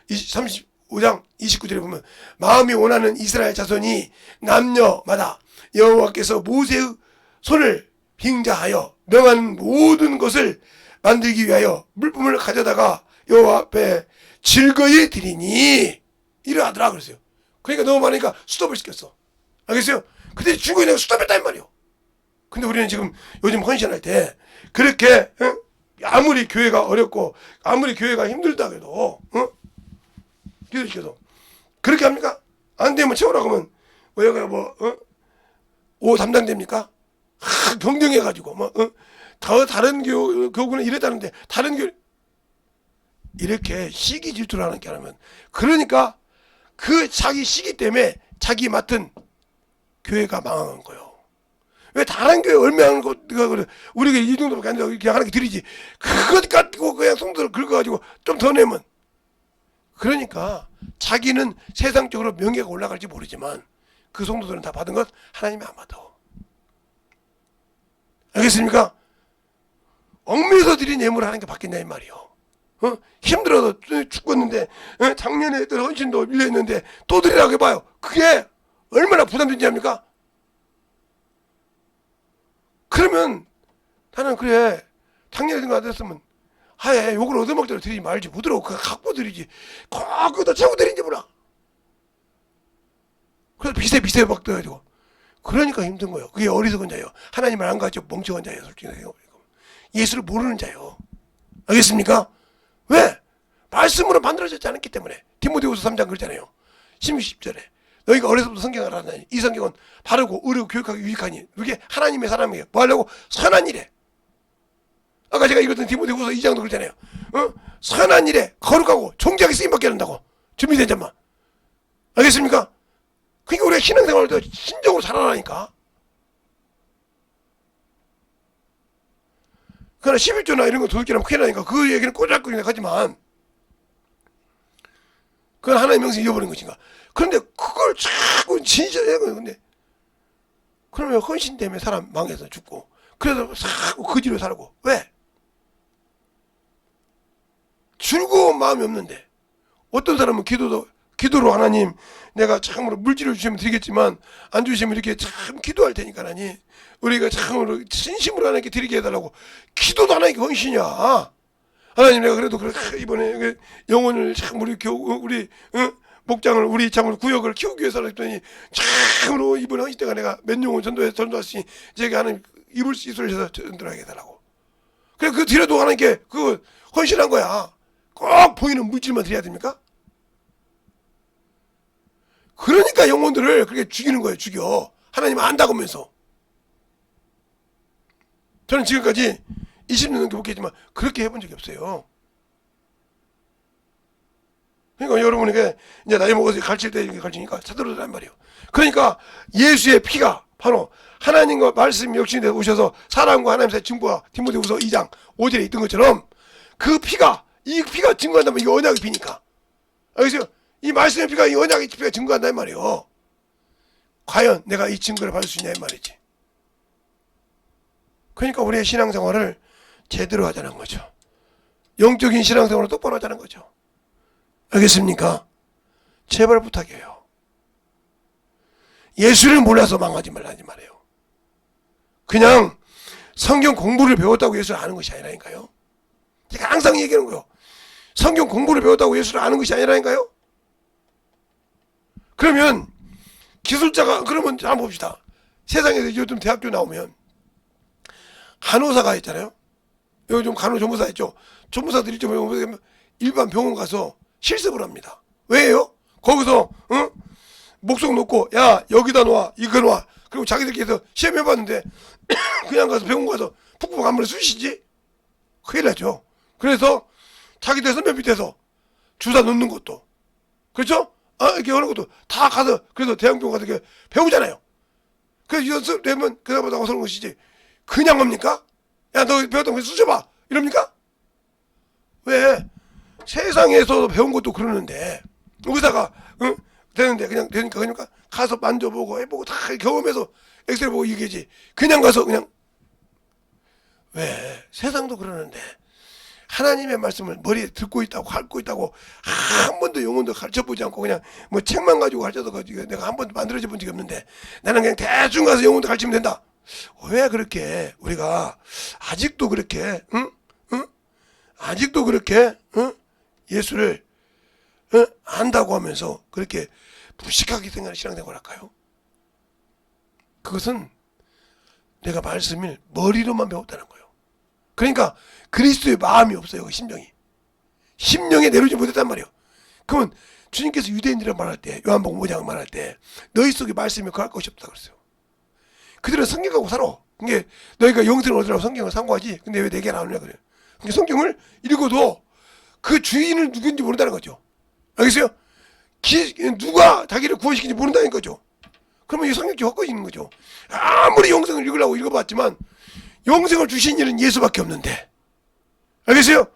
35장 29절에 보면 마음이 원하는 이스라엘 자손이 남녀마다 여호와께서 모세의 손을 빙자하여 명하는 모든 것을 만들기 위하여 물품을 가져다가 여호와 앞에 즐거이 드리니 이러하더라 그랬어요. 그러니까 너무 많으니까 스톱을 시켰어. 알겠어요? 근데 중국이 내가 스톱했단 말이요. 근데 우리는 지금 요즘 헌신할 때 그렇게 아무리 교회가 어렵고 아무리 교회가 힘들다 해도 기도시켜서 그렇게 합니까? 안 되면 채우라고 하면 여기가 오 담당됩니까? 경쟁해가지고 다른 교구는 이랬다는데 다른 교 이렇게 시기 질투를 하는 게 하면 그러니까 그 자기 시기 때문에 자기 맡은 교회가 망한 거예요. 왜 다른 교회 얼마하는 거 그래 우리가 이 정도밖에 안 돼 그냥 하나님께 드리지 그것 갖고 그냥 성도를 긁어가지고 좀 더 내면 그러니까 자기는 세상적으로 명예가 올라갈지 모르지만 그 성도들은 다 받은 것 하나님이 안 받아. 알겠습니까? 얽매여서 드린 예물을 하는 게 바뀌냐 이 말이요. 힘들어서 죽었는데 작년에 헌신도 밀려있는데 또 드리라고 해봐요. 그게 얼마나 부담된지 합니까? 그러면 나는 그래 작년에 든 거 안 됐으면 하에 욕을 얻어먹대로 드리지 말지 부드러워 그거 갖고 드리지 거기다 채고 드리지 뭐라. 그래서 비세 막 떠가지고 그러니까 힘든 거예요. 그게 어리석은 자예요. 하나님을 안 가지고 멍청한 자예요. 솔직히 생각해보니까 예수를 모르는 자예요. 알겠습니까? 왜? 말씀으로 만들어졌지 않았기 때문에. 디모데후서 3장 그러잖아요. 10절에 너희가 어려서부터 성경을 알았나니 이 성경은 바르고 의로 교육하기 유익하니 이게 하나님의 사람이에요. 뭐 하려고? 선한 일에 아까 제가 읽었던 디모데후서 2장도 그렇잖아요. 선한 일에 거룩하고 존귀하게 쓰임받게 한다고. 준비된 자만. 알겠습니까? 그러니까 우리가 신앙생활을 더 신적으로 살아나니까. 그러나 11조나 이런 거 도둑질하면 큰일 나니까 그 얘기는 꼬잘꼬리나 하지만 그건 하나님의 명령을 잃어버린 것인가. 그런데 그걸 자꾸 진실해야 하는 건데 그러면 헌신 때문에 사람 망해서 죽고 그래서 자꾸 거지로 살고. 왜? 즐거운 마음이 없는데. 어떤 사람은 기도로 하나님 내가 참으로 물질을 주시면 드리겠지만 안 주시면 이렇게 참 기도할 테니까 하나님 우리가 참으로 진심으로 하나님께 드리게 해달라고. 기도도 하나님께 헌신이야. 하나님 내가 그래도 이번에 영혼을 참 우리 목장을 우리 참으로 구역을 키우기 위해서 했더니 참으로 이번 헌신 때가 내가 몇 영혼 전도했으니 제가 하나님 입을 수 있을 해서 전도하게 해달라고. 그래 그 드려도 하나님께 그 헌신한 거야. 꼭 보이는 물질만 드려야 됩니까? 그러니까 영혼들을 그렇게 죽이는 거예요. 죽여. 하나님 안다고 하면서. 저는 지금까지 20년 넘게 목회했지만 그렇게 해본 적이 없어요. 그러니까 여러분에게 이제 나이 먹어서 가르칠 때 이렇게 가르치니까 사도로란 말이에요. 그러니까 예수의 피가 바로 하나님과 말씀 역신에 오셔서 사람과 하나님 사이 증거와 디모데후서 2장 5절에 있던 것처럼 그 피가 이 피가 증거한다면 이게 언약의 피니까. 알겠어요? 이 말씀의 피가 이 언약의 피가 증거한단 말이에요. 과연 내가 이 증거를 받을 수 있냐 이 말이지. 그러니까 우리의 신앙생활을 제대로 하자는 거죠. 영적인 신앙생활을 똑바로 하자는 거죠. 알겠습니까? 제발 부탁해요. 예수를 몰라서 망하지 말라지 말이에요. 그냥 성경 공부를 배웠다고 예수를 아는 것이 아니라니까요. 제가 항상 얘기하는 거예요. 성경 공부를 배웠다고 예수를 아는 것이 아니라니까요. 그러면 기술자가 그러면 한번 봅시다. 세상에서 요즘 대학교 나오면 간호사가 있잖아요. 요즘 간호조무사 있죠. 조무사들이 좀 일반 병원 가서 실습을 합니다. 왜요? 거기서 목록 놓고 야 여기다 놔 이거 놔. 그리고 자기들끼리 해서 시험해봤는데 그냥 가서 병원 가서 푹푹 한 번에 쑤시지? 큰일 나죠. 그래서 자기들 선배 밑에서 주사 놓는 것도 그렇죠? 이렇게 하는 것도 다 가서 그래서 대학병원 가서 이렇게 배우잖아요. 그래서 연습되면 그다음에 나가서 하는 것이지 그냥 합니까? 야 너 배웠던 거 쑤셔봐 이럽니까? 왜? 세상에서 배운 것도 그러는데 의사가 되는데 그냥 되니까 그러니까 가서 만져보고 해보고 다 경험해서 엑스레이 보고 얘기하지 그냥 가서 그냥 왜? 세상도 그러는데 하나님의 말씀을 머리에 듣고 있다고 가르치고 있다고 한 번도 영혼도 가르쳐보지 않고 그냥 뭐 책만 가지고 가르쳐서 내가 한 번도 만들어져 본 적이 없는데 나는 그냥 대충 가서 영혼도 가르치면 된다. 왜 그렇게 우리가 아직도 그렇게 아직도 그렇게 예수를 안다고 하면서 그렇게 무식하게 생각하는 신앙생활을 할까요? 그것은 내가 말씀을 머리로만 배웠다는 거예요. 그러니까 그리스도의 마음이 없어요. 그 심령에 내려오지 못했단 말이에요. 그러면 주님께서 유대인들이라 말할 때 요한복음 5장 말할 때 너희 속에 말씀이 거할 것이 없다 그랬어요. 그들은 성경 갖고 살아. 그게 너희가 영생을 얻으라고 성경을 상고하지. 근데 왜 내게 안 오냐 그래요. 그러니까 성경을 읽어도 그 주인을 누군지 모른다는 거죠. 알겠어요? 누가 자기를 구원시키는지 모른다는 거죠. 그러면 이 성경이 헛것이 있는 거죠. 아무리 영생을 읽으려고 읽어봤지만 영생을 주신 이는 예수밖에 없는데 알겠어요?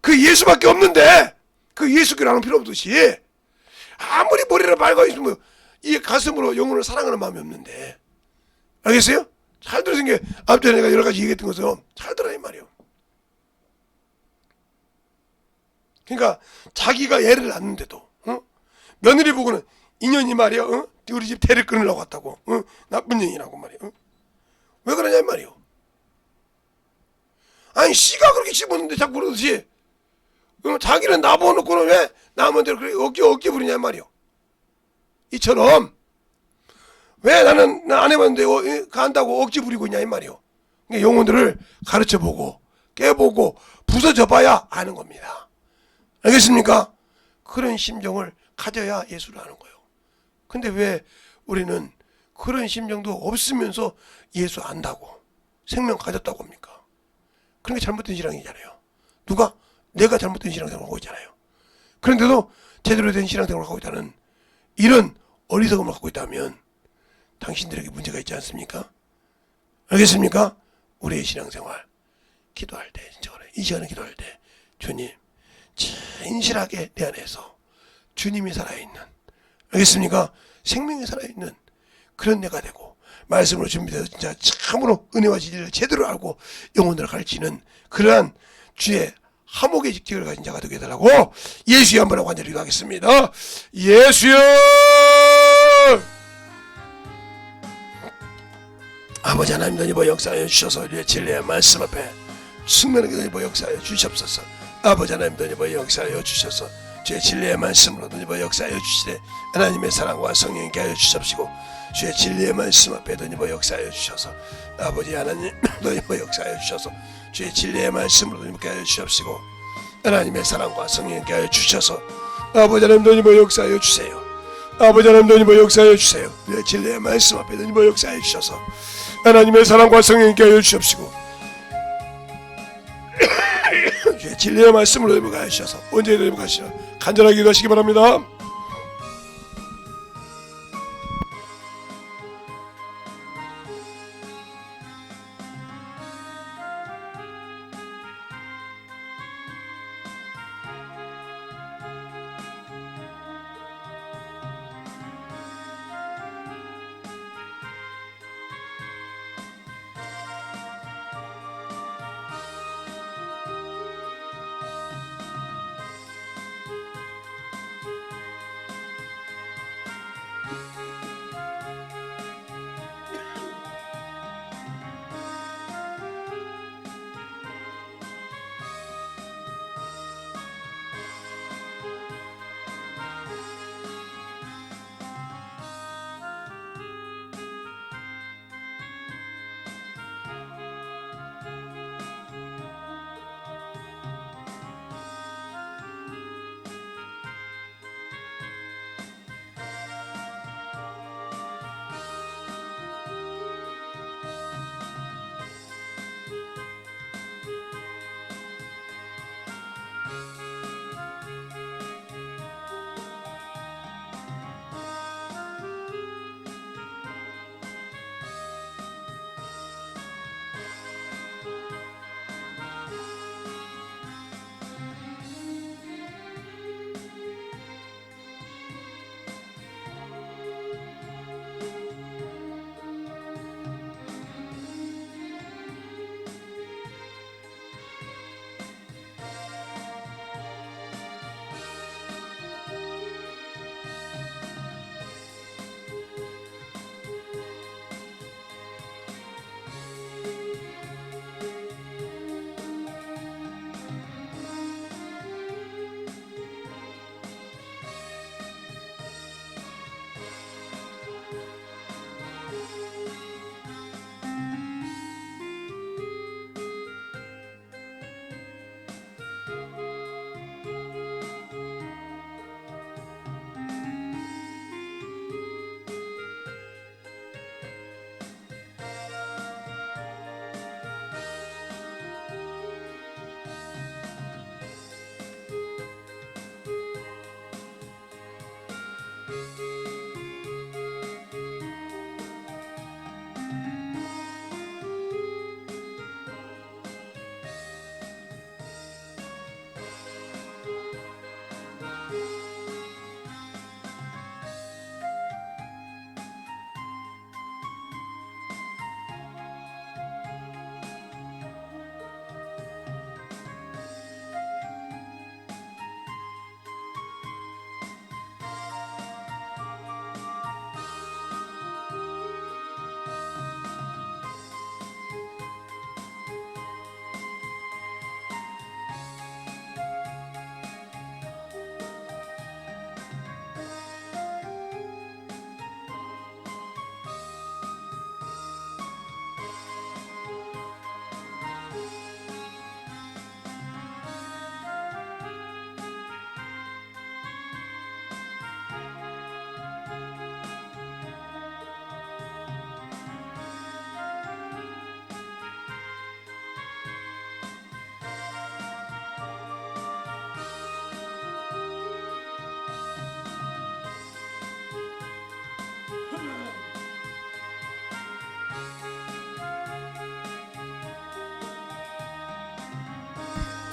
그 예수밖에 없는데 그 예수께 나는 필요 없듯이 아무리 머리를 맑아 있으면 이 가슴으로 영혼을 사랑하는 마음이 없는데 알겠어요? 잘 들으신 게 앞전에 내가 여러 가지 얘기했던 것처럼 잘 들어야 이 말이에요. 그러니까 자기가 애를 낳는데도 며느리 보고는 인연이 말이야 우리 집 대를 끊으려고 왔다고 나쁜 년이라고 말이야. 왜 그러냐 이 말이에요. 아니 씨가 그렇게 씹었는데 자꾸 그러듯이 자기는 나보놓고는 왜 남은 대로 그렇게 어깨 부리냐 이 말이에요. 이처럼 왜 나는 안 해봤는데 간다고 억지 부리고 있냐 이 말이에요. 그러니까 영혼들을 가르쳐보고 깨보고 부서져봐야 아는 겁니다. 알겠습니까? 그런 심정을 가져야 예수를 아는 거예요. 근데 왜 우리는 그런 심정도 없으면서 예수 안다고 생명 가졌다고 합니까? 그러니까 잘못된 신앙이잖아요. 누가? 내가 잘못된 신앙생활을 하고 있잖아요. 그런데도 제대로 된 신앙생활을 하고 있다는 이런 어리석음을 갖고 있다면 당신들에게 문제가 있지 않습니까? 알겠습니까? 우리의 신앙생활 기도할 때 진짜 그래. 이 시간에 기도할 때 주님 진실하게 내 안에서 주님이 살아있는, 알겠습니까? 생명이 살아있는 그런 내가 되고 말씀으로 준비되어 진짜 참으로 은혜와 진리를 제대로 알고 영혼을 가르치는 그러한 주의 하목의 직책을 가진 자가 되게 해달라고 예수의 한번하고 간절히 기도하겠습니다. 예수여, 아버지 하나님 너희버 역사하여 주셔서 우리의 진리의 말씀 앞에 승면하게 너희버 역사하여 주시옵소서. 아버지 하나님 너희버 역사하여 주셔서 주의 진리의 말씀으로 너희버 역사하여 주시되 하나님의 사랑과 성령께 하여 주십시고 주의 진리의 말씀 앞에 너희버 역사하여 주셔서 아버지 하나님 너희버 역사하여 주셔서 주의 진리의 말씀으로 너희버 하여 주십시고 하나님의 사랑과 성령께 하여 주셔서 아버지 하나님 너희버 역사하여 주세요. 아버지 하나님 너희버 역사하여 주세요. 주의 진리의 말씀 앞에 너희버 역사하여 주셔서 하나님의 사랑과 성령께 하여 주십시고 주의 진리의 말씀으로 너희버 하여 주셔서 언제 너희버 가시라 간절하게 기도하시기 바랍니다.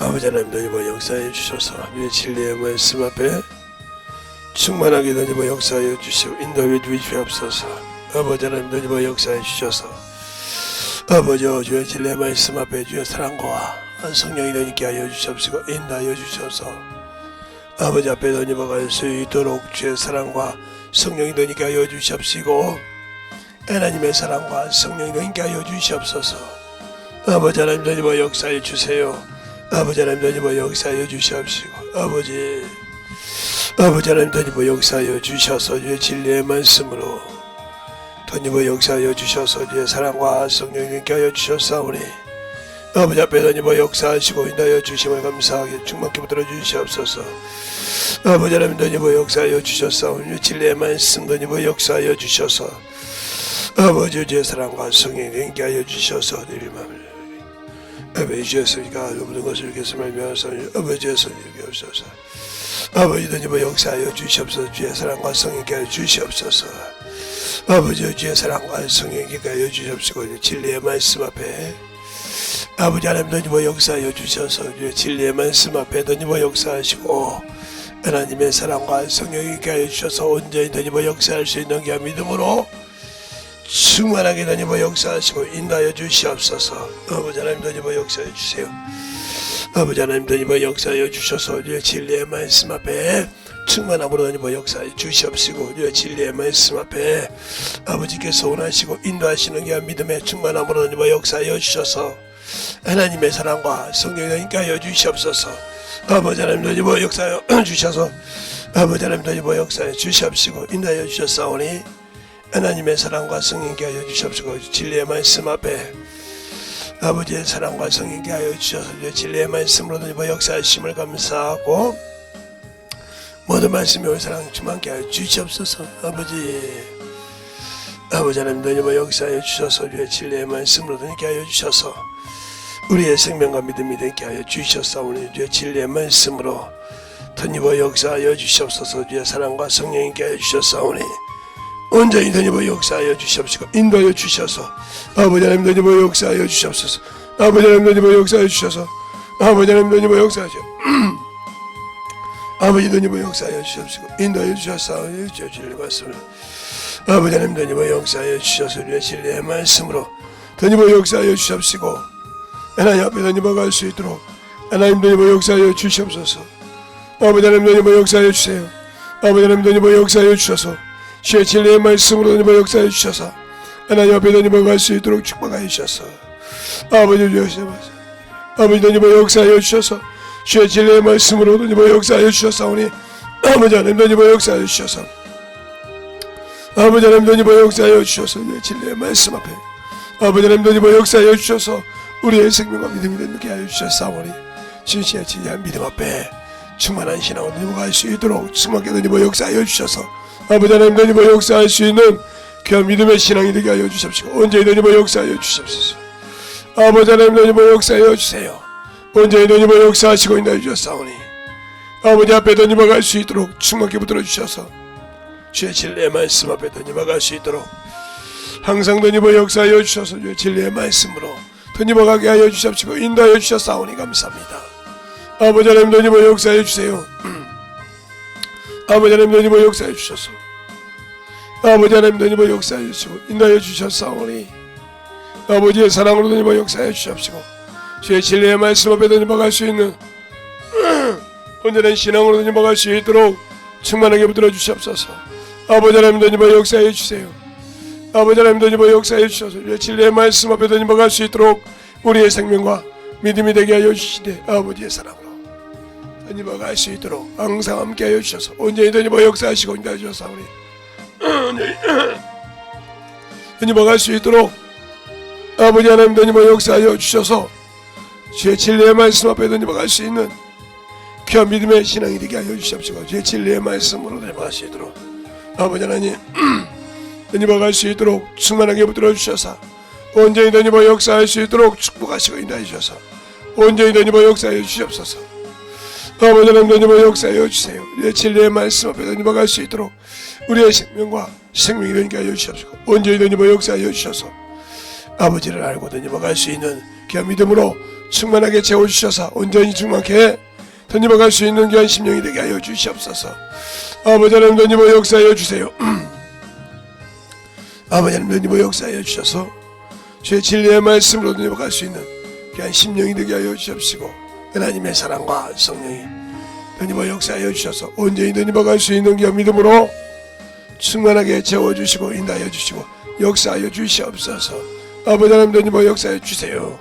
아버지 하나님 더니버 역사해 주셔서 주의 진리의 말씀 앞에 충만하게 더니버 역사해 주시고 인도해 주시옵소서. 아버지 하나님 더니버 역사해 주셔서 아버지 주의 진리의 말씀 앞에 주의 사랑과 성령이 더니께 하여 주시옵시고 인도하여 주셔서 아버지 앞에 더니버 갈 수 있도록 주의 사랑과 성령이 더니께 하여 주시옵시고 하나님의 사랑과 성령이 더니께 하여 주시옵소서. 아버지 하나님 더니버 역사해 주세요. 아버지 하나님 더니버 역사하여 주시옵시고 아버지 하나님 더니버 역사하여 주셔서 주의 진리의 말씀으로 더니버 역사하여 주셔서 주의 사랑과 성령이 있게 하여 주셨사오니 아버지 앞에 더니버 역사하시고 인도하여 주심을 감사하게 충만케 붙들어 주시옵소서. 아버지 하나님 더니버 역사하여 주셨사오니 주의 진리의 말씀 더니버 역사하여 주셔서 아버지 주의 사랑과 성령이 있게 하여 주셔서 늘 마음을 아버지였으니까 모든 것을 이렇게 말미암아서 아버지였으니 이렇게 없어서 아버지 더니버 역사하여 주시옵소서. 주의 사랑과 성령께 하여 주시옵소서. 아버지 주의 사랑과 성령께 하여 주시옵시고 진리의 말씀 앞에 아버지 하나님 더니버 역사하여 주셔서 주의 진리의 말씀 앞에 더니버 역사하시고 하나님의 사랑과 성령께 하여 주셔서 온전히 더니버 역사할 수 있는 게 믿음으로 충만하게 더니버 역사하시고 인도하여 주시옵소서. 아버지 하나님 더니버 역사해 주세요. 아버지 하나님 더니버 역사하여 주셔서 주의 진리의 말씀 앞에 충만함으로 더니버 역사해 주시옵시고 주의 진리의 말씀 앞에 아버지께서 원하시고 인도하시는 게 믿음의 충만함으로 더니버 역사하여 주셔서 하나님의 사랑과 성령이 있게 하여 주시옵소서. 아버지 하나님 더니버 역사하여 주셔서 아버지 하나님 더니버 역사해 주시옵시고 인도하여 주셨사오니 하나님의 사랑과 성령께 하여 주시옵시고 진리의 말씀 앞에 아버지의 사랑과 성령께 하여 주셔서 진리의 말씀으로 더니버 역사하심을 감사하고 모든 말씀이 올 사랑 충만케 하여 주시옵소서. 아버지 하나님 더니버 역사하여 주셔서 주의 진리의 말씀으로 더니게 하여 주셔서 우리의 생명과 믿음이 되게 하여 주셨사오니 주의 진리의 말씀으로 더니버 역사하여 주시옵소서. 주의 사랑과 성령께 하여 주셨사오니 온전히 더니버 역사하여 주시옵시고 인도하여 주셔서 아버지 하나님 더니버 역사하여 주시옵소서. 아버지 하나님 더니버 역사하여 주셔서 아버지 하나님 더니버 역사하여 아버지 더니버 역사하여 주시옵시고 인도하여 주셨사오니 주의 진리의 말씀을 아버지 하나님 더니버 역사하여 주셔서 주의 진리의 말씀으로 더니버 역사하여 주시옵시고 하나님 앞에 더니버 갈 수 있도록 하나님 더니버 역사하여 주시옵소서. 아버지 하나님 더니버 역사하여 주세요. 아버지 하나님 더니버 역사하여 주셔서 주의 진리의 말씀으로 더니버 역사해 주셔서 하나님 앞에 더니버 갈 수 있도록 축복하여 주셔서 아버지 더니버 역사하여 주셔서 주의 진리의 말씀으로 더니버 역사하여 주셨사오니 아버지 하나님 더니버 역사하여 주셔서 아버지 하나님 더니버 역사하여 주셔서 주의 진리의 말씀 앞에 아버지 하나님 더니버 역사하여 주셔서 우리의 생명과 믿음이 되게 하여 주셨사오니 진실의 진리한 믿음 앞에 충만한 신앙으로 더니버 갈 수 있도록 충만하게 더니버 역사하여 주셔서 아버지 하나님 더니버 역사할 수 있는 귀한 믿음의 신앙이 되게 하여 주십시오. 온전히 더니버 역사하여 주십시오. 아버지 하나님 더니버 역사하여 주세요. 온전히 더니버 역사하시고 인도해 주셨사오니 아버지 앞에 더니버 갈 수 있도록 충만하게 붙들어 주셔서 주의 진리의 말씀 앞에 더니버 갈 수 있도록 항상 더니버 역사하여 주셔서 주의 진리의 말씀으로 더니버 가게 하여 주십시오. 인도하여 주셨사오니 감사합니다. 아버지 하나님 더니버 역사해 주세요. 아버지 하나님 더니버 역사해 주셔서 아버지 하나님 더니버 역사해 주시고 인도하여 주셨사오니 아버지의 사랑으로 더니버 역사해 주십시오. 주의 진리의 말씀 앞에 더니버 갈 수 있는 온전한 신앙으로 더니버 갈 수 있도록 충만하게 붙들어 주시옵소서. 아버지 하나님 더니버 역사해 주세요. 아버지 하나님 더니버 역사해 주셔서 주의 진리의 말씀 앞에 더니버 갈 수 있도록 우리의 생명과 믿음이 되게 하여 주시되 아버지의 사랑으로 더니버 갈 수 있도록 항상 함께 하여 주셔서 온전히 더니버 역사하시고 인도해 주셨사오니 더니버 갈 수 있도록 아버지 하나님 더니버 역사하여 주셔서 주의 진리의 말씀 앞에 더니버 갈 수 있는 귀한 믿음의 신앙이 되게 하여 주십시오. 주의 진리의 말씀으로 더니버 갈 수 있도록 아버지 하나님 더니버 갈 수 있도록 충만하게 붙들어 주셔서 온전히 더니버 역사할 수 있도록 축복하시고 인도해 주셔서 온전히 더니버 역사하여 주시옵소서. 아버지 하나님 더니버 역사하여 주세요. 내 진리의 말씀 앞에 더니버 갈 수 있도록 우리의 생명과 생명이 되게 하여 주시옵시고 온전히 더니버 역사하여 주셔서 아버지를 알고 더니버 갈 수 있는 귀한 믿음으로 충만하게 채워주셔서 온전히 충만케 던져갈 수 있는 귀한 심령이 되게 하여 주시옵소서. 아버지 하나님 던져보 역사하여 주세요. 아버지 하나님 던져보 역사하여 주셔서 주의 진리의 말씀으로 던져갈 수 있는 귀한 심령이 되게 하여 주옵시고 하나님의 사랑과 성령이 던져보 역사하여 주셔서 온전히 던져갈 수 있는 귀한 믿음으로 충만하게 채워주시고 인도하여 주시고 역사하여 주시옵소서. 아버지 하나님 던져보 역사하여 주세요.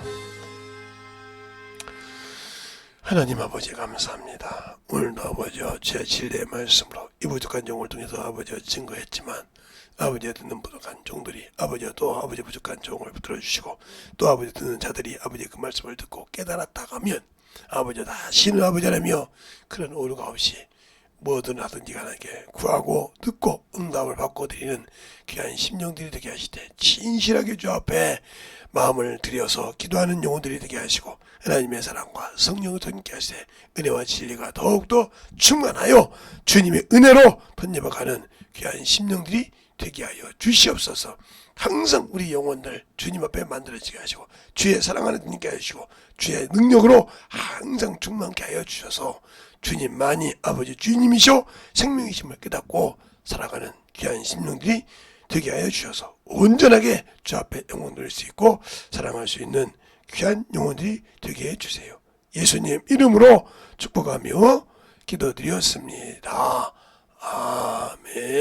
하나님 아버지 감사합니다. 오늘도 아버지와 주의 진리의 말씀으로 이 부족한 종을 통해서 아버지와 증거했지만 아버지의 듣는 부족한 종들이 아버지와 또 아버지 부족한 종을 들어주시고 또 아버지 듣는 자들이 아버지의 그 말씀을 듣고 깨달았다 가면 아버지 다시는 아버지 하나며 그런 오류가 없이 뭐든 하든지 간하게 구하고 듣고 응답을 받고 드리는 귀한 심령들이 되게 하시되 진실하게 주 앞에 마음을 들여서 기도하는 영혼들이 되게 하시고 하나님의 사랑과 성령을 던지게 하시되 은혜와 진리가 더욱더 충만하여 주님의 은혜로 던져가는 귀한 심령들이 되게 하여 주시옵소서. 항상 우리 영혼들 주님 앞에 만들어지게 하시고 주의 사랑하는 주님께 하시고 주의 능력으로 항상 충만케 하여 주셔서 주님만이 아버지 주님이시오 생명이심을 깨닫고 살아가는 귀한 심령들이 되게 하여 주셔서 온전하게 주 앞에 영혼 드릴 수 있고 사랑할 수 있는 귀한 영혼들이 되게 해주세요. 예수님 이름으로 축복하며 기도드렸습니다. 아멘.